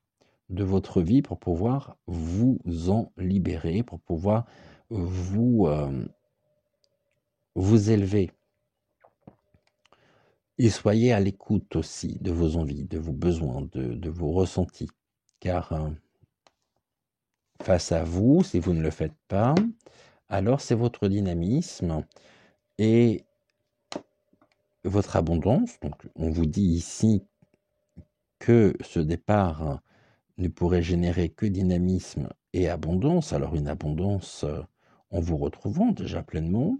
de votre vie pour pouvoir vous en libérer, pour pouvoir vous élever. Et soyez à l'écoute aussi de vos envies, de vos besoins, de vos ressentis. Car face à vous, si vous ne le faites pas, alors c'est votre dynamisme et votre abondance. Donc on vous dit ici que ce départ ne pourrait générer que dynamisme et abondance. Alors une abondance en vous retrouvant déjà pleinement,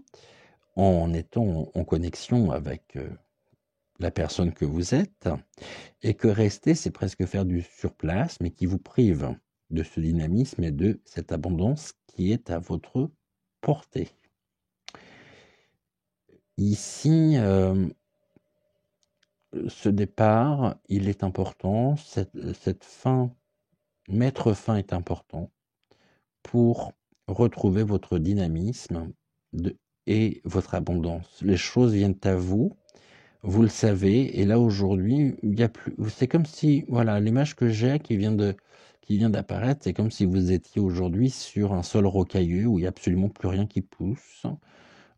en étant en connexion avec la personne que vous êtes, et que rester, c'est presque faire du surplace, mais qui vous prive de ce dynamisme et de cette abondance qui est à votre portée. Ici, ce départ, il est important, cette fin, mettre fin est important pour retrouver votre dynamisme et votre abondance. Les choses viennent à vous, vous le savez, et là aujourd'hui, il y a plus. C'est comme si, voilà, l'image que j'ai qui vient d'apparaître, c'est comme si vous étiez aujourd'hui sur un sol rocailleux où il n'y a absolument plus rien qui pousse,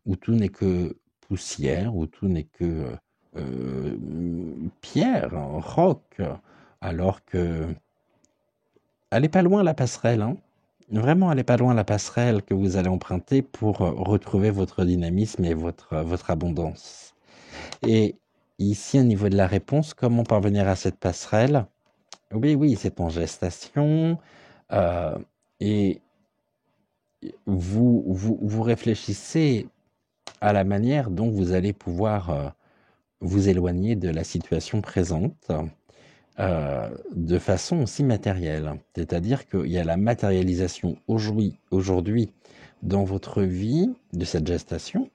où tout n'est que poussière, où tout n'est que pierre, roc, alors que elle n'est pas loin la passerelle, hein. Vraiment, elle n'est pas loin la passerelle que vous allez emprunter pour retrouver votre dynamisme et votre abondance. Et ici, au niveau de la réponse, comment parvenir à cette passerelle? Oui, c'est en gestation. Et vous réfléchissez à la manière dont vous allez pouvoir vous éloigner de la situation présente de façon aussi matérielle. C'est-à-dire qu'il y a la matérialisation aujourd'hui dans votre vie de cette gestation.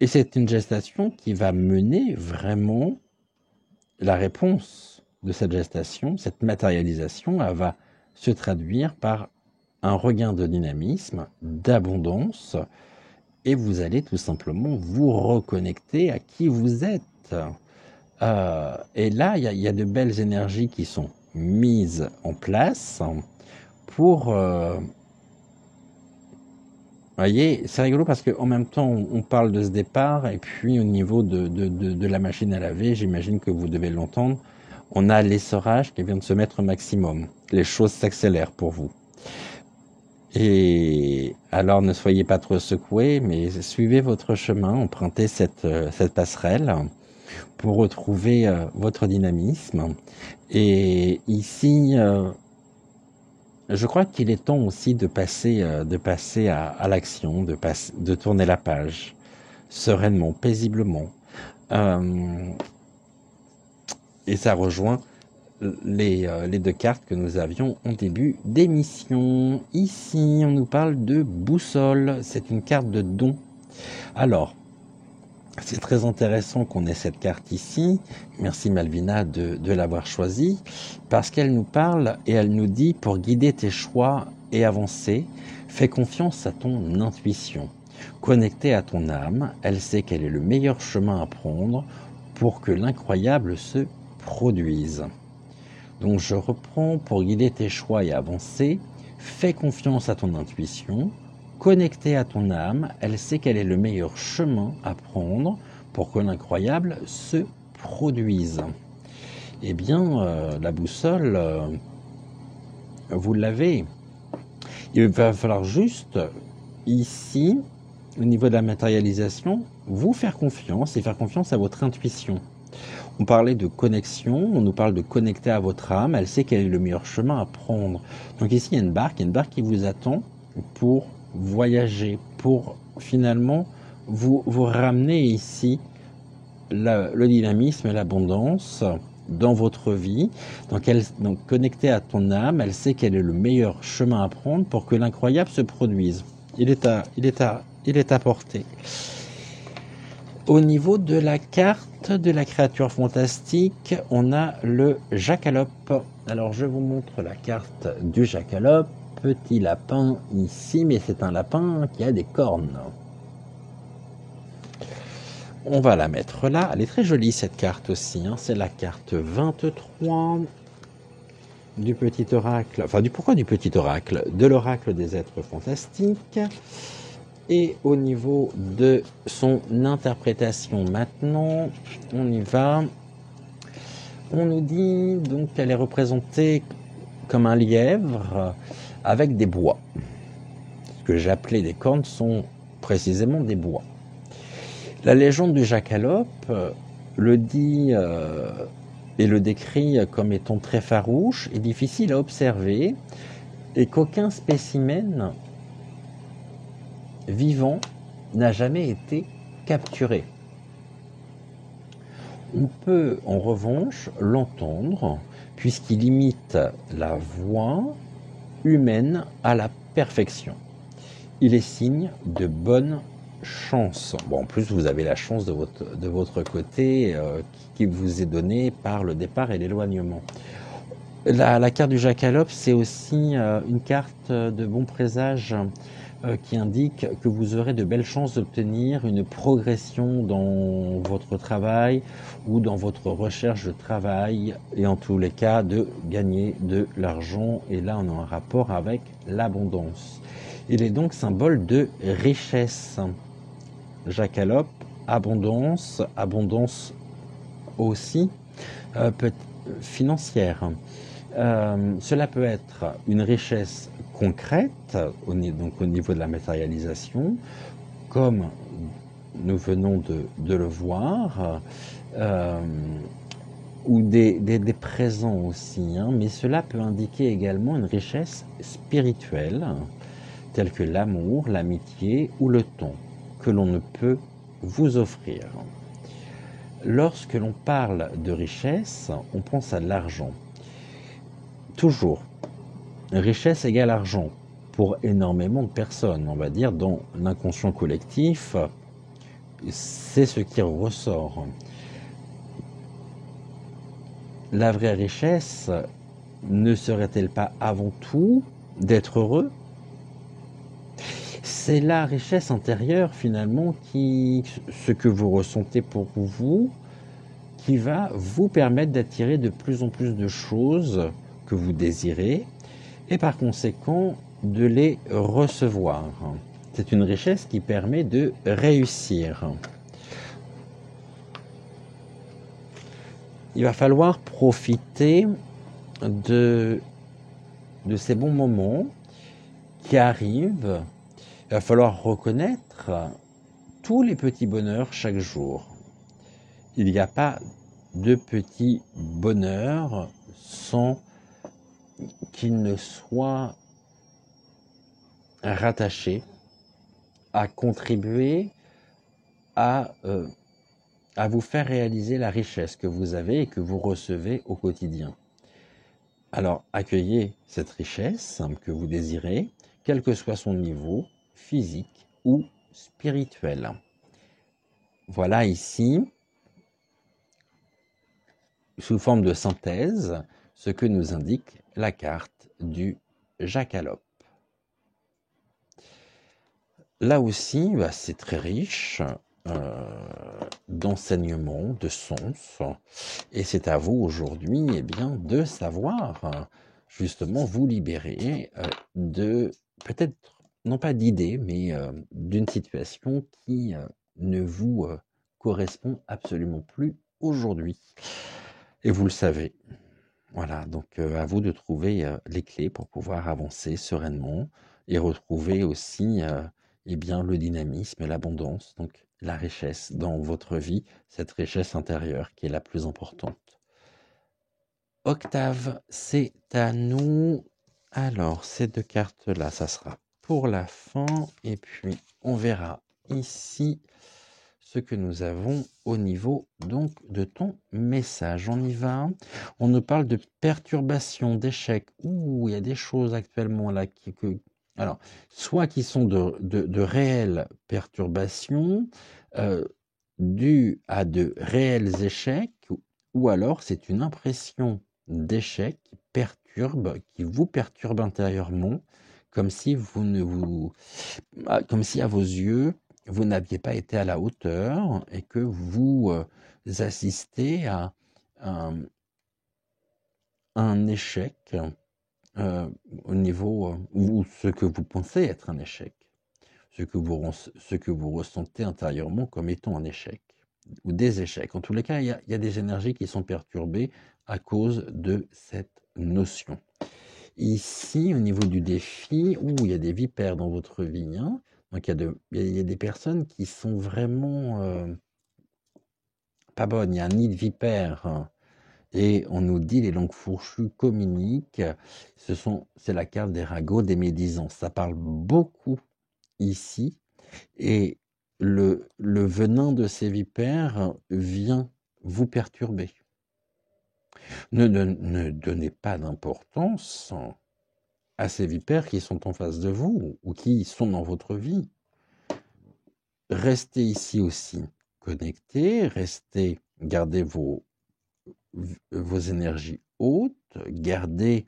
Et c'est une gestation qui va mener vraiment la réponse de cette gestation, cette matérialisation, elle va se traduire par un regain de dynamisme, d'abondance, et vous allez tout simplement vous reconnecter à qui vous êtes. Et là, il y a de belles énergies qui sont mises en place pour... Vous voyez, c'est rigolo parce qu'en même temps, on parle de ce départ, et puis au niveau de la machine à laver, j'imagine que vous devez l'entendre, on a l'essorage qui vient de se mettre au maximum. Les choses s'accélèrent pour vous. Et alors, ne soyez pas trop secoués, mais suivez votre chemin, empruntez cette passerelle pour retrouver votre dynamisme. Et ici, Je crois qu'il est temps aussi de passer à l'action, de tourner la page, sereinement, paisiblement. Euh, et ça rejoint les deux cartes que nous avions en début d'émission. Ici, on nous parle de boussole. C'est une carte de don. Alors, c'est très intéressant qu'on ait cette carte ici. Merci Malvina de l'avoir choisie, parce qu'elle nous parle et elle nous dit, pour guider tes choix et avancer, fais confiance à ton intuition. Connectée à ton âme, elle sait quel est le meilleur chemin à prendre pour que l'incroyable se produise. Donc je reprends, pour guider tes choix et avancer, fais confiance à ton intuition. Connectée à ton âme, elle sait quel est le meilleur chemin à prendre pour que l'incroyable se produise. Eh bien, la boussole, vous l'avez. Il va falloir juste, ici, au niveau de la matérialisation, vous faire confiance et faire confiance à votre intuition. On parlait de connexion, on nous parle de connecter à votre âme, elle sait quel est le meilleur chemin à prendre. Donc ici, il y a une barque qui vous attend pour voyager, pour finalement vous ramener ici le dynamisme et l'abondance dans votre vie. Donc connectée à ton âme, elle sait quel est le meilleur chemin à prendre pour que l'incroyable se produise. Il est à portée. Au niveau de la carte de la créature fantastique, on a le jackalope. Alors je vous montre la carte du jackalope. Petit lapin ici, mais c'est un lapin qui a des cornes. On va la mettre là. Elle est très jolie cette carte aussi. C'est la carte 23 du petit oracle. Enfin, pourquoi du petit oracle? De l'oracle des êtres fantastiques. Et au niveau de son interprétation maintenant, on y va. On nous dit donc qu'elle est représentée comme un lièvre avec des bois. Ce que j'appelais des cornes sont précisément des bois. La légende du jackalope le dit et le décrit comme étant très farouche et difficile à observer, et qu'aucun spécimen vivant n'a jamais été capturé. On peut en revanche l'entendre puisqu'il imite la voix humaine à la perfection. Il est signe de bonne chance. Bon, en plus, vous avez la chance de votre côté qui vous est donnée par le départ et l'éloignement. La carte du jackalope, c'est aussi une carte de bon présage qui indique que vous aurez de belles chances d'obtenir une progression dans votre travail ou dans votre recherche de travail, et en tous les cas de gagner de l'argent. Et là, on a un rapport avec l'abondance. Il est donc symbole de richesse. Jackalope, abondance aussi financière. Cela peut être une richesse concrète, donc au niveau de la matérialisation, comme nous venons de le voir, ou des présents aussi, mais cela peut indiquer également une richesse spirituelle, telle que l'amour, l'amitié ou le temps, que l'on ne peut vous offrir. Lorsque l'on parle de richesse, on pense à l'argent. Toujours, richesse égale argent pour énormément de personnes, on va dire, dans l'inconscient collectif, c'est ce qui ressort. La vraie richesse ne serait-elle pas avant tout d'être heureux? C'est la richesse intérieure finalement ce que vous ressentez pour vous, qui va vous permettre d'attirer de plus en plus de choses que vous désirez et par conséquent de les recevoir. C'est une richesse qui permet de réussir. Il va falloir profiter de ces bons moments qui arrivent. Il va falloir reconnaître tous les petits bonheurs chaque jour. Il n'y a pas de petits bonheurs qui ne soit rattaché à contribuer à, à vous faire réaliser la richesse que vous avez et que vous recevez au quotidien. Alors, accueillez cette richesse que vous désirez, quel que soit son niveau, physique ou spirituel. Voilà ici, sous forme de synthèse, ce que nous indique la carte du Jackalope. Là aussi, c'est très riche d'enseignements, de sens, et c'est à vous aujourd'hui de savoir justement vous libérer de, peut-être, non pas d'idées, mais d'une situation qui ne vous correspond absolument plus aujourd'hui. Et vous le savez. Voilà, donc à vous de trouver les clés pour pouvoir avancer sereinement et retrouver aussi le dynamisme et l'abondance, donc la richesse dans votre vie, cette richesse intérieure qui est la plus importante. Octave, c'est à nous. Alors, ces deux cartes-là, ça sera pour la fin. Et puis, on verra ici ce que nous avons au niveau donc de ton message. On y va. On nous parle de perturbation, d'échec. Ouh, il y a des choses actuellement là alors, soit qui sont de réelles perturbations dues à de réels échecs, ou alors c'est une impression d'échec qui vous perturbe intérieurement, comme si comme si à vos yeux, vous n'aviez pas été à la hauteur et que vous assistez à un échec au niveau, ou ce que vous pensez être un échec, ce que vous ressentez intérieurement comme étant un échec, ou des échecs. En tous les cas, il y a des énergies qui sont perturbées à cause de cette notion. Ici, au niveau du défi, il y a des vipères dans votre vie, hein. Donc il y a des personnes qui sont vraiment pas bonnes. Il y a un nid de vipères, hein. Et on nous dit les langues fourchues communiquent. C'est la carte des ragots, des médisants. Ça parle beaucoup ici. Et le venin de ces vipères vient vous perturber. Ne donnez pas d'importance à ces vipères qui sont en face de vous ou qui sont dans votre vie. Restez ici aussi connectés, gardez vos énergies hautes, gardez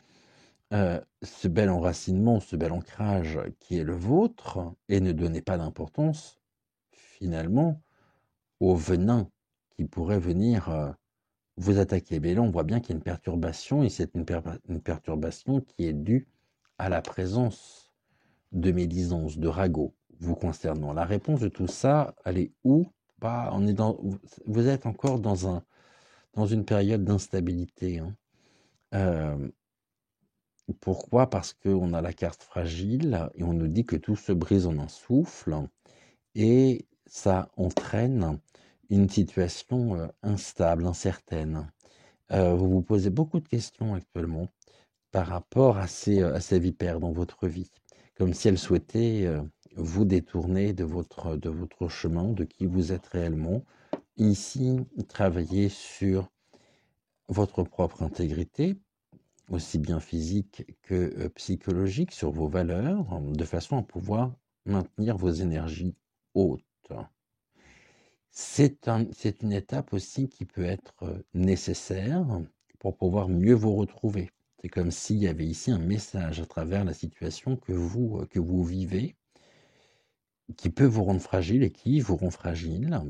ce bel enracinement, ce bel ancrage qui est le vôtre, et ne donnez pas d'importance finalement au venin qui pourrait venir vous attaquer. Mais là, on voit bien qu'il y a une perturbation, et c'est une perturbation qui est due à la présence de médisance, de ragots vous concernant. La réponse de tout ça, elle est où? Vous êtes encore dans une période d'instabilité, hein. Pourquoi? Parce qu'on a la carte fragile et on nous dit que tout se brise en un souffle, et ça entraîne une situation instable, incertaine. Vous vous posez beaucoup de questions actuellement par rapport à ces vipères dans votre vie, comme si elles souhaitaient vous détourner de votre chemin, de qui vous êtes réellement. Ici, travailler sur votre propre intégrité, aussi bien physique que psychologique, sur vos valeurs, de façon à pouvoir maintenir vos énergies hautes. C'est une étape aussi qui peut être nécessaire pour pouvoir mieux vous retrouver. C'est comme s'il y avait ici un message à travers la situation que vous vivez, qui peut vous rendre fragile et qui vous rend fragile.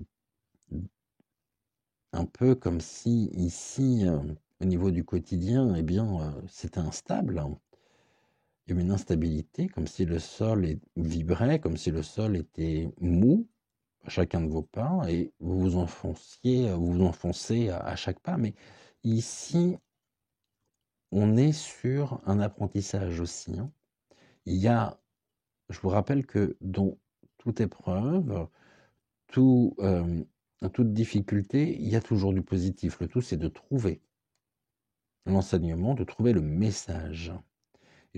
Un peu comme si ici, au niveau du quotidien, c'était instable. Il y avait une instabilité, comme si le sol vibrait, comme si le sol était mou à chacun de vos pas, et vous vous enfoncez à chaque pas. Mais ici, on est sur un apprentissage aussi, hein. Je vous rappelle que dans toute épreuve, toute difficulté, il y a toujours du positif. Le tout, c'est de trouver l'enseignement, de trouver le message.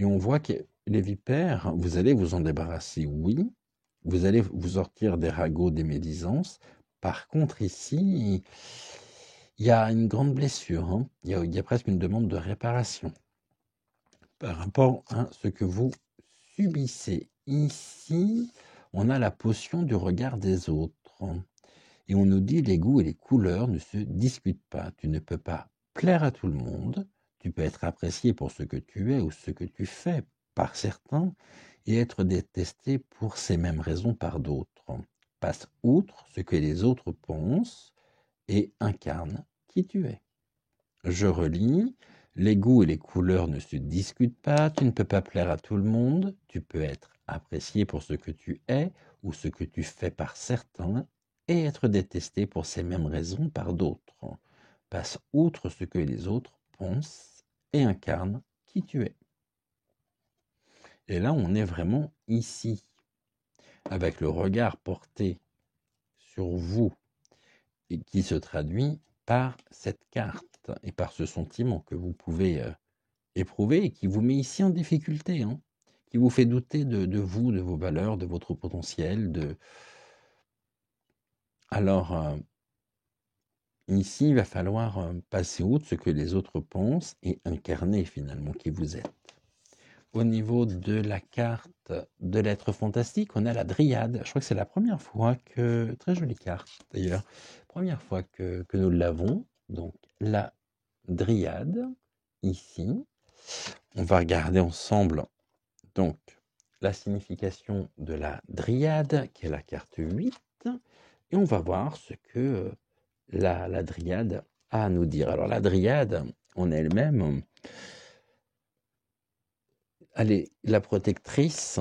Et on voit que les vipères, vous allez vous en débarrasser, oui. Vous allez vous sortir des ragots, des médisances. Par contre, ici, il y a une grande blessure, hein. Il y a presque une demande de réparation par rapport à ce que vous subissez. Ici, on a la potion du regard des autres. Et on nous dit les goûts et les couleurs ne se discutent pas. Tu ne peux pas plaire à tout le monde. Tu peux être apprécié pour ce que tu es ou ce que tu fais par certains et être détesté pour ces mêmes raisons par d'autres. Passe outre ce que les autres pensent et incarne qui tu es. Je relis. Les goûts et les couleurs ne se discutent pas. Tu ne peux pas plaire à tout le monde. Tu peux être apprécié pour ce que tu es ou ce que tu fais par certains et être détesté pour ces mêmes raisons par d'autres. Passe outre ce que les autres pensent et incarne qui tu es. Et là, on est vraiment ici, avec le regard porté sur vous et qui se traduit par cette carte et par ce sentiment que vous pouvez éprouver et qui vous met ici en difficulté, hein, qui vous fait douter de vous, de vos valeurs, de votre potentiel. Alors, ici, il va falloir passer outre ce que les autres pensent et incarner finalement qui vous êtes. Au niveau de la carte de l'être fantastique, on a la Dryade. Je crois que c'est la première fois que... Très jolie carte d'ailleurs. Première fois que nous l'avons. Donc la Dryade, ici. On va regarder ensemble donc la signification de la Dryade, qui est la carte 8. Et on va voir ce que la Dryade a à nous dire. Alors la Dryade en elle-même... Elle est la protectrice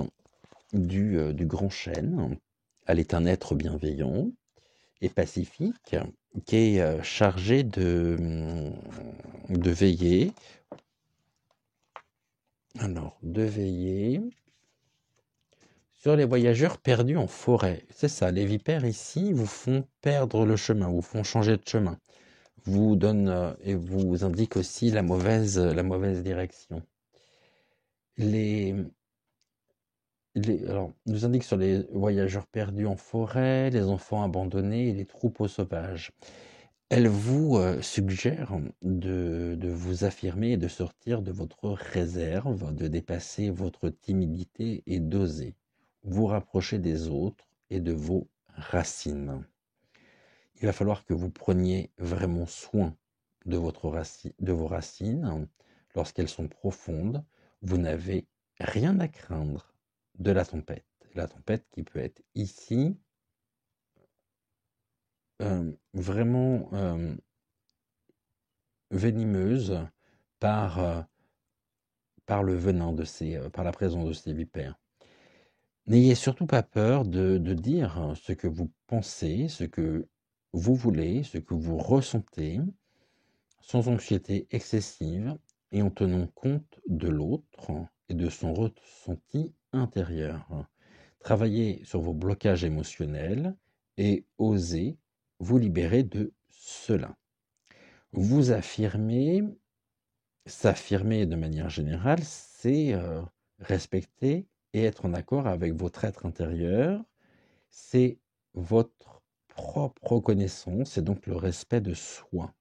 du grand chêne. Elle est un être bienveillant et pacifique qui est chargé de veiller. Alors, de veiller sur les voyageurs perdus en forêt. C'est ça, les vipères ici vous font perdre le chemin, vous font changer de chemin. Vous donnent et vous indiquent aussi la mauvaise direction. Alors, nous indique sur les voyageurs perdus en forêt, les enfants abandonnés et les troupeaux sauvages. Elle vous suggère de vous affirmer et de sortir de votre réserve, de dépasser votre timidité et d'oser vous rapprocher des autres et de vos racines. Il va falloir que vous preniez vraiment soin de vos racines. Lorsqu'elles sont profondes, vous n'avez rien à craindre de la tempête. La tempête qui peut être ici vraiment venimeuse par le venin par la présence de ces vipères. N'ayez surtout pas peur de dire ce que vous pensez, ce que vous voulez, ce que vous ressentez, sans anxiété excessive et en tenant compte de l'autre et de son ressenti intérieur. Travaillez sur vos blocages émotionnels et osez vous libérer de cela. Vous affirmer, s'affirmer de manière générale, c'est respecter et être en accord avec votre être intérieur. C'est votre propre connaissance et donc le respect de soi.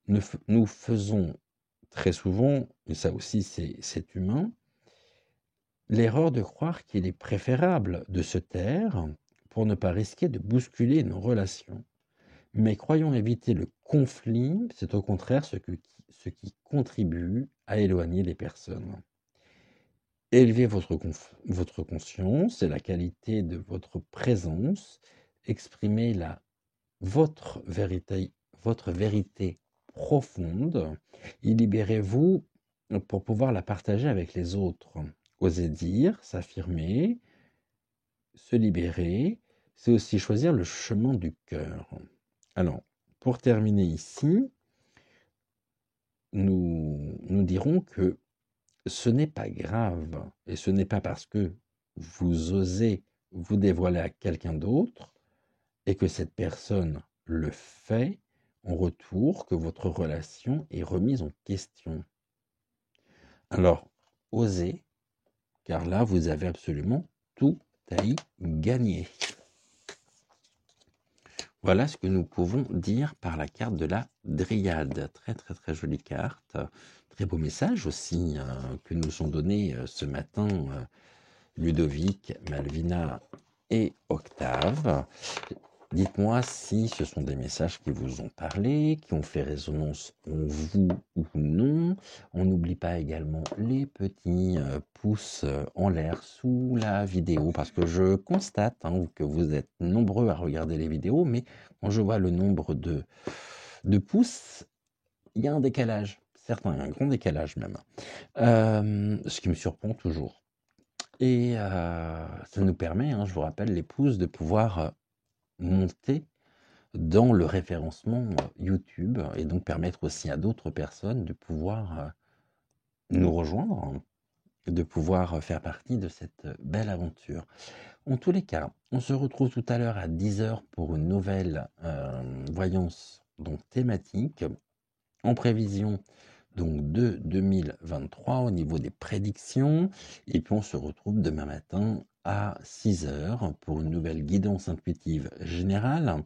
Nous faisons très souvent, et ça aussi c'est humain, l'erreur de croire qu'il est préférable de se taire pour ne pas risquer de bousculer nos relations. Mais croyons éviter le conflit, c'est au contraire ce qui contribue à éloigner les personnes. Élevez votre conscience et la qualité de votre présence, exprimez votre vérité profonde et libérez-vous pour pouvoir la partager avec les autres. Osez dire, s'affirmer, se libérer, c'est aussi choisir le chemin du cœur. Alors, pour terminer ici, nous dirons que ce n'est pas grave et ce n'est pas parce que vous osez vous dévoiler à quelqu'un d'autre et que cette personne le fait en retour que votre relation est remise en question. Alors, osez, car là, vous avez absolument tout à y gagner. Voilà ce que nous pouvons dire par la carte de la Dryade. Très très très jolie carte. Très beau message aussi que nous ont donné ce matin Ludovic, Malvina et Octave. Dites-moi si ce sont des messages qui vous ont parlé, qui ont fait résonance en vous ou non. On n'oublie pas également les petits pouces en l'air sous la vidéo, parce que je constate que vous êtes nombreux à regarder les vidéos, mais quand je vois le nombre de pouces, il y a un décalage. Certains, il y a un grand décalage même. Ce qui me surprend toujours. Et ça nous permet, je vous rappelle, les pouces, de pouvoir monter dans le référencement YouTube et donc permettre aussi à d'autres personnes de pouvoir nous rejoindre, de pouvoir faire partie de cette belle aventure. En tous les cas, on se retrouve tout à l'heure à 10h pour une nouvelle voyance donc thématique en prévision donc de 2023 au niveau des prédictions, et puis on se retrouve demain matin à 6h pour une nouvelle guidance intuitive générale.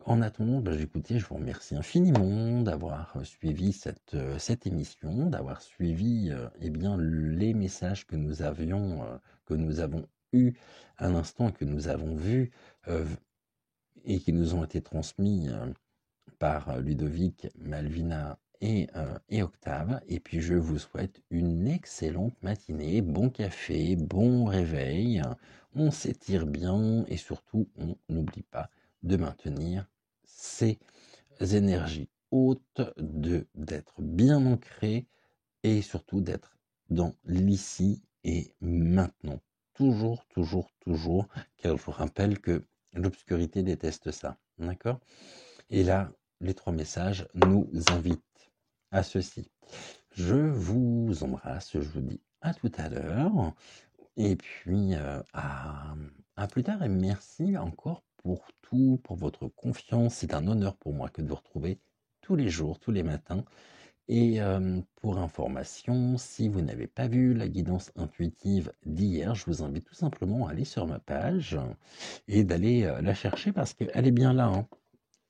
En attendant, écoutez, je vous remercie infiniment d'avoir suivi cette émission, d'avoir suivi les messages que nous avons eus à l'instant, que nous avons vus et qui nous ont été transmis par Ludovic, Malvina et Octave. Et puis je vous souhaite une excellente matinée, bon café, bon réveil, on s'étire bien et surtout on n'oublie pas de maintenir ces énergies hautes, d'être bien ancré et surtout d'être dans l'ici et maintenant. Toujours, toujours, toujours, car je vous rappelle que l'obscurité déteste ça. D'accord ? Et là, les 3 messages nous invitent à ceci. Je vous embrasse, je vous dis à tout à l'heure, et puis à plus tard, et merci encore pour tout, pour votre confiance. C'est un honneur pour moi que de vous retrouver tous les jours, tous les matins. Et pour information, si vous n'avez pas vu la guidance intuitive d'hier, je vous invite tout simplement à aller sur ma page et d'aller la chercher, parce qu'elle est bien là.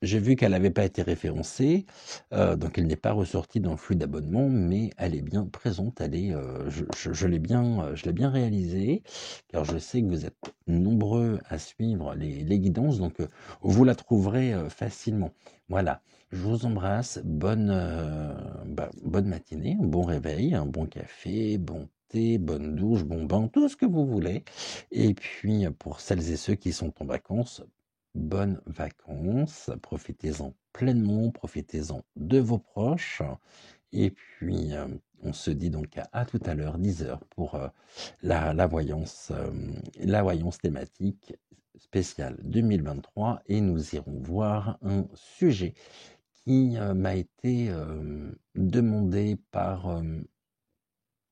J'ai vu qu'elle n'avait pas été référencée, donc elle n'est pas ressortie dans le flux d'abonnement, mais elle est bien présente. Je l'ai bien réalisée, car je sais que vous êtes nombreux à suivre les guidances, donc vous la trouverez facilement. Voilà, je vous embrasse, bonne matinée, un bon réveil, un bon café, bon thé, bonne douche, bon bain, tout ce que vous voulez. Et puis pour celles et ceux qui sont en vacances, bonnes vacances, profitez-en pleinement, profitez-en de vos proches. Et puis, on se dit donc à tout à l'heure, 10h, pour la voyance thématique spéciale 2023. Et nous irons voir un sujet qui m'a été demandé par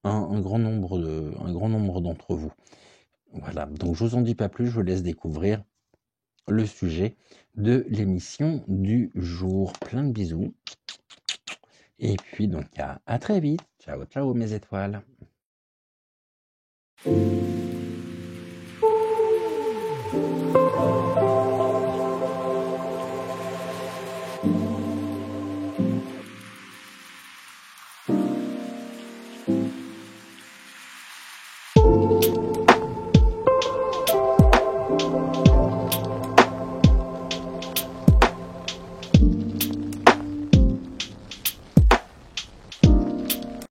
un grand nombre d'entre vous. Voilà, donc je vous en dis pas plus, je vous laisse découvrir le sujet de l'émission du jour. Plein de bisous. Et puis donc à très vite. Ciao, ciao mes étoiles.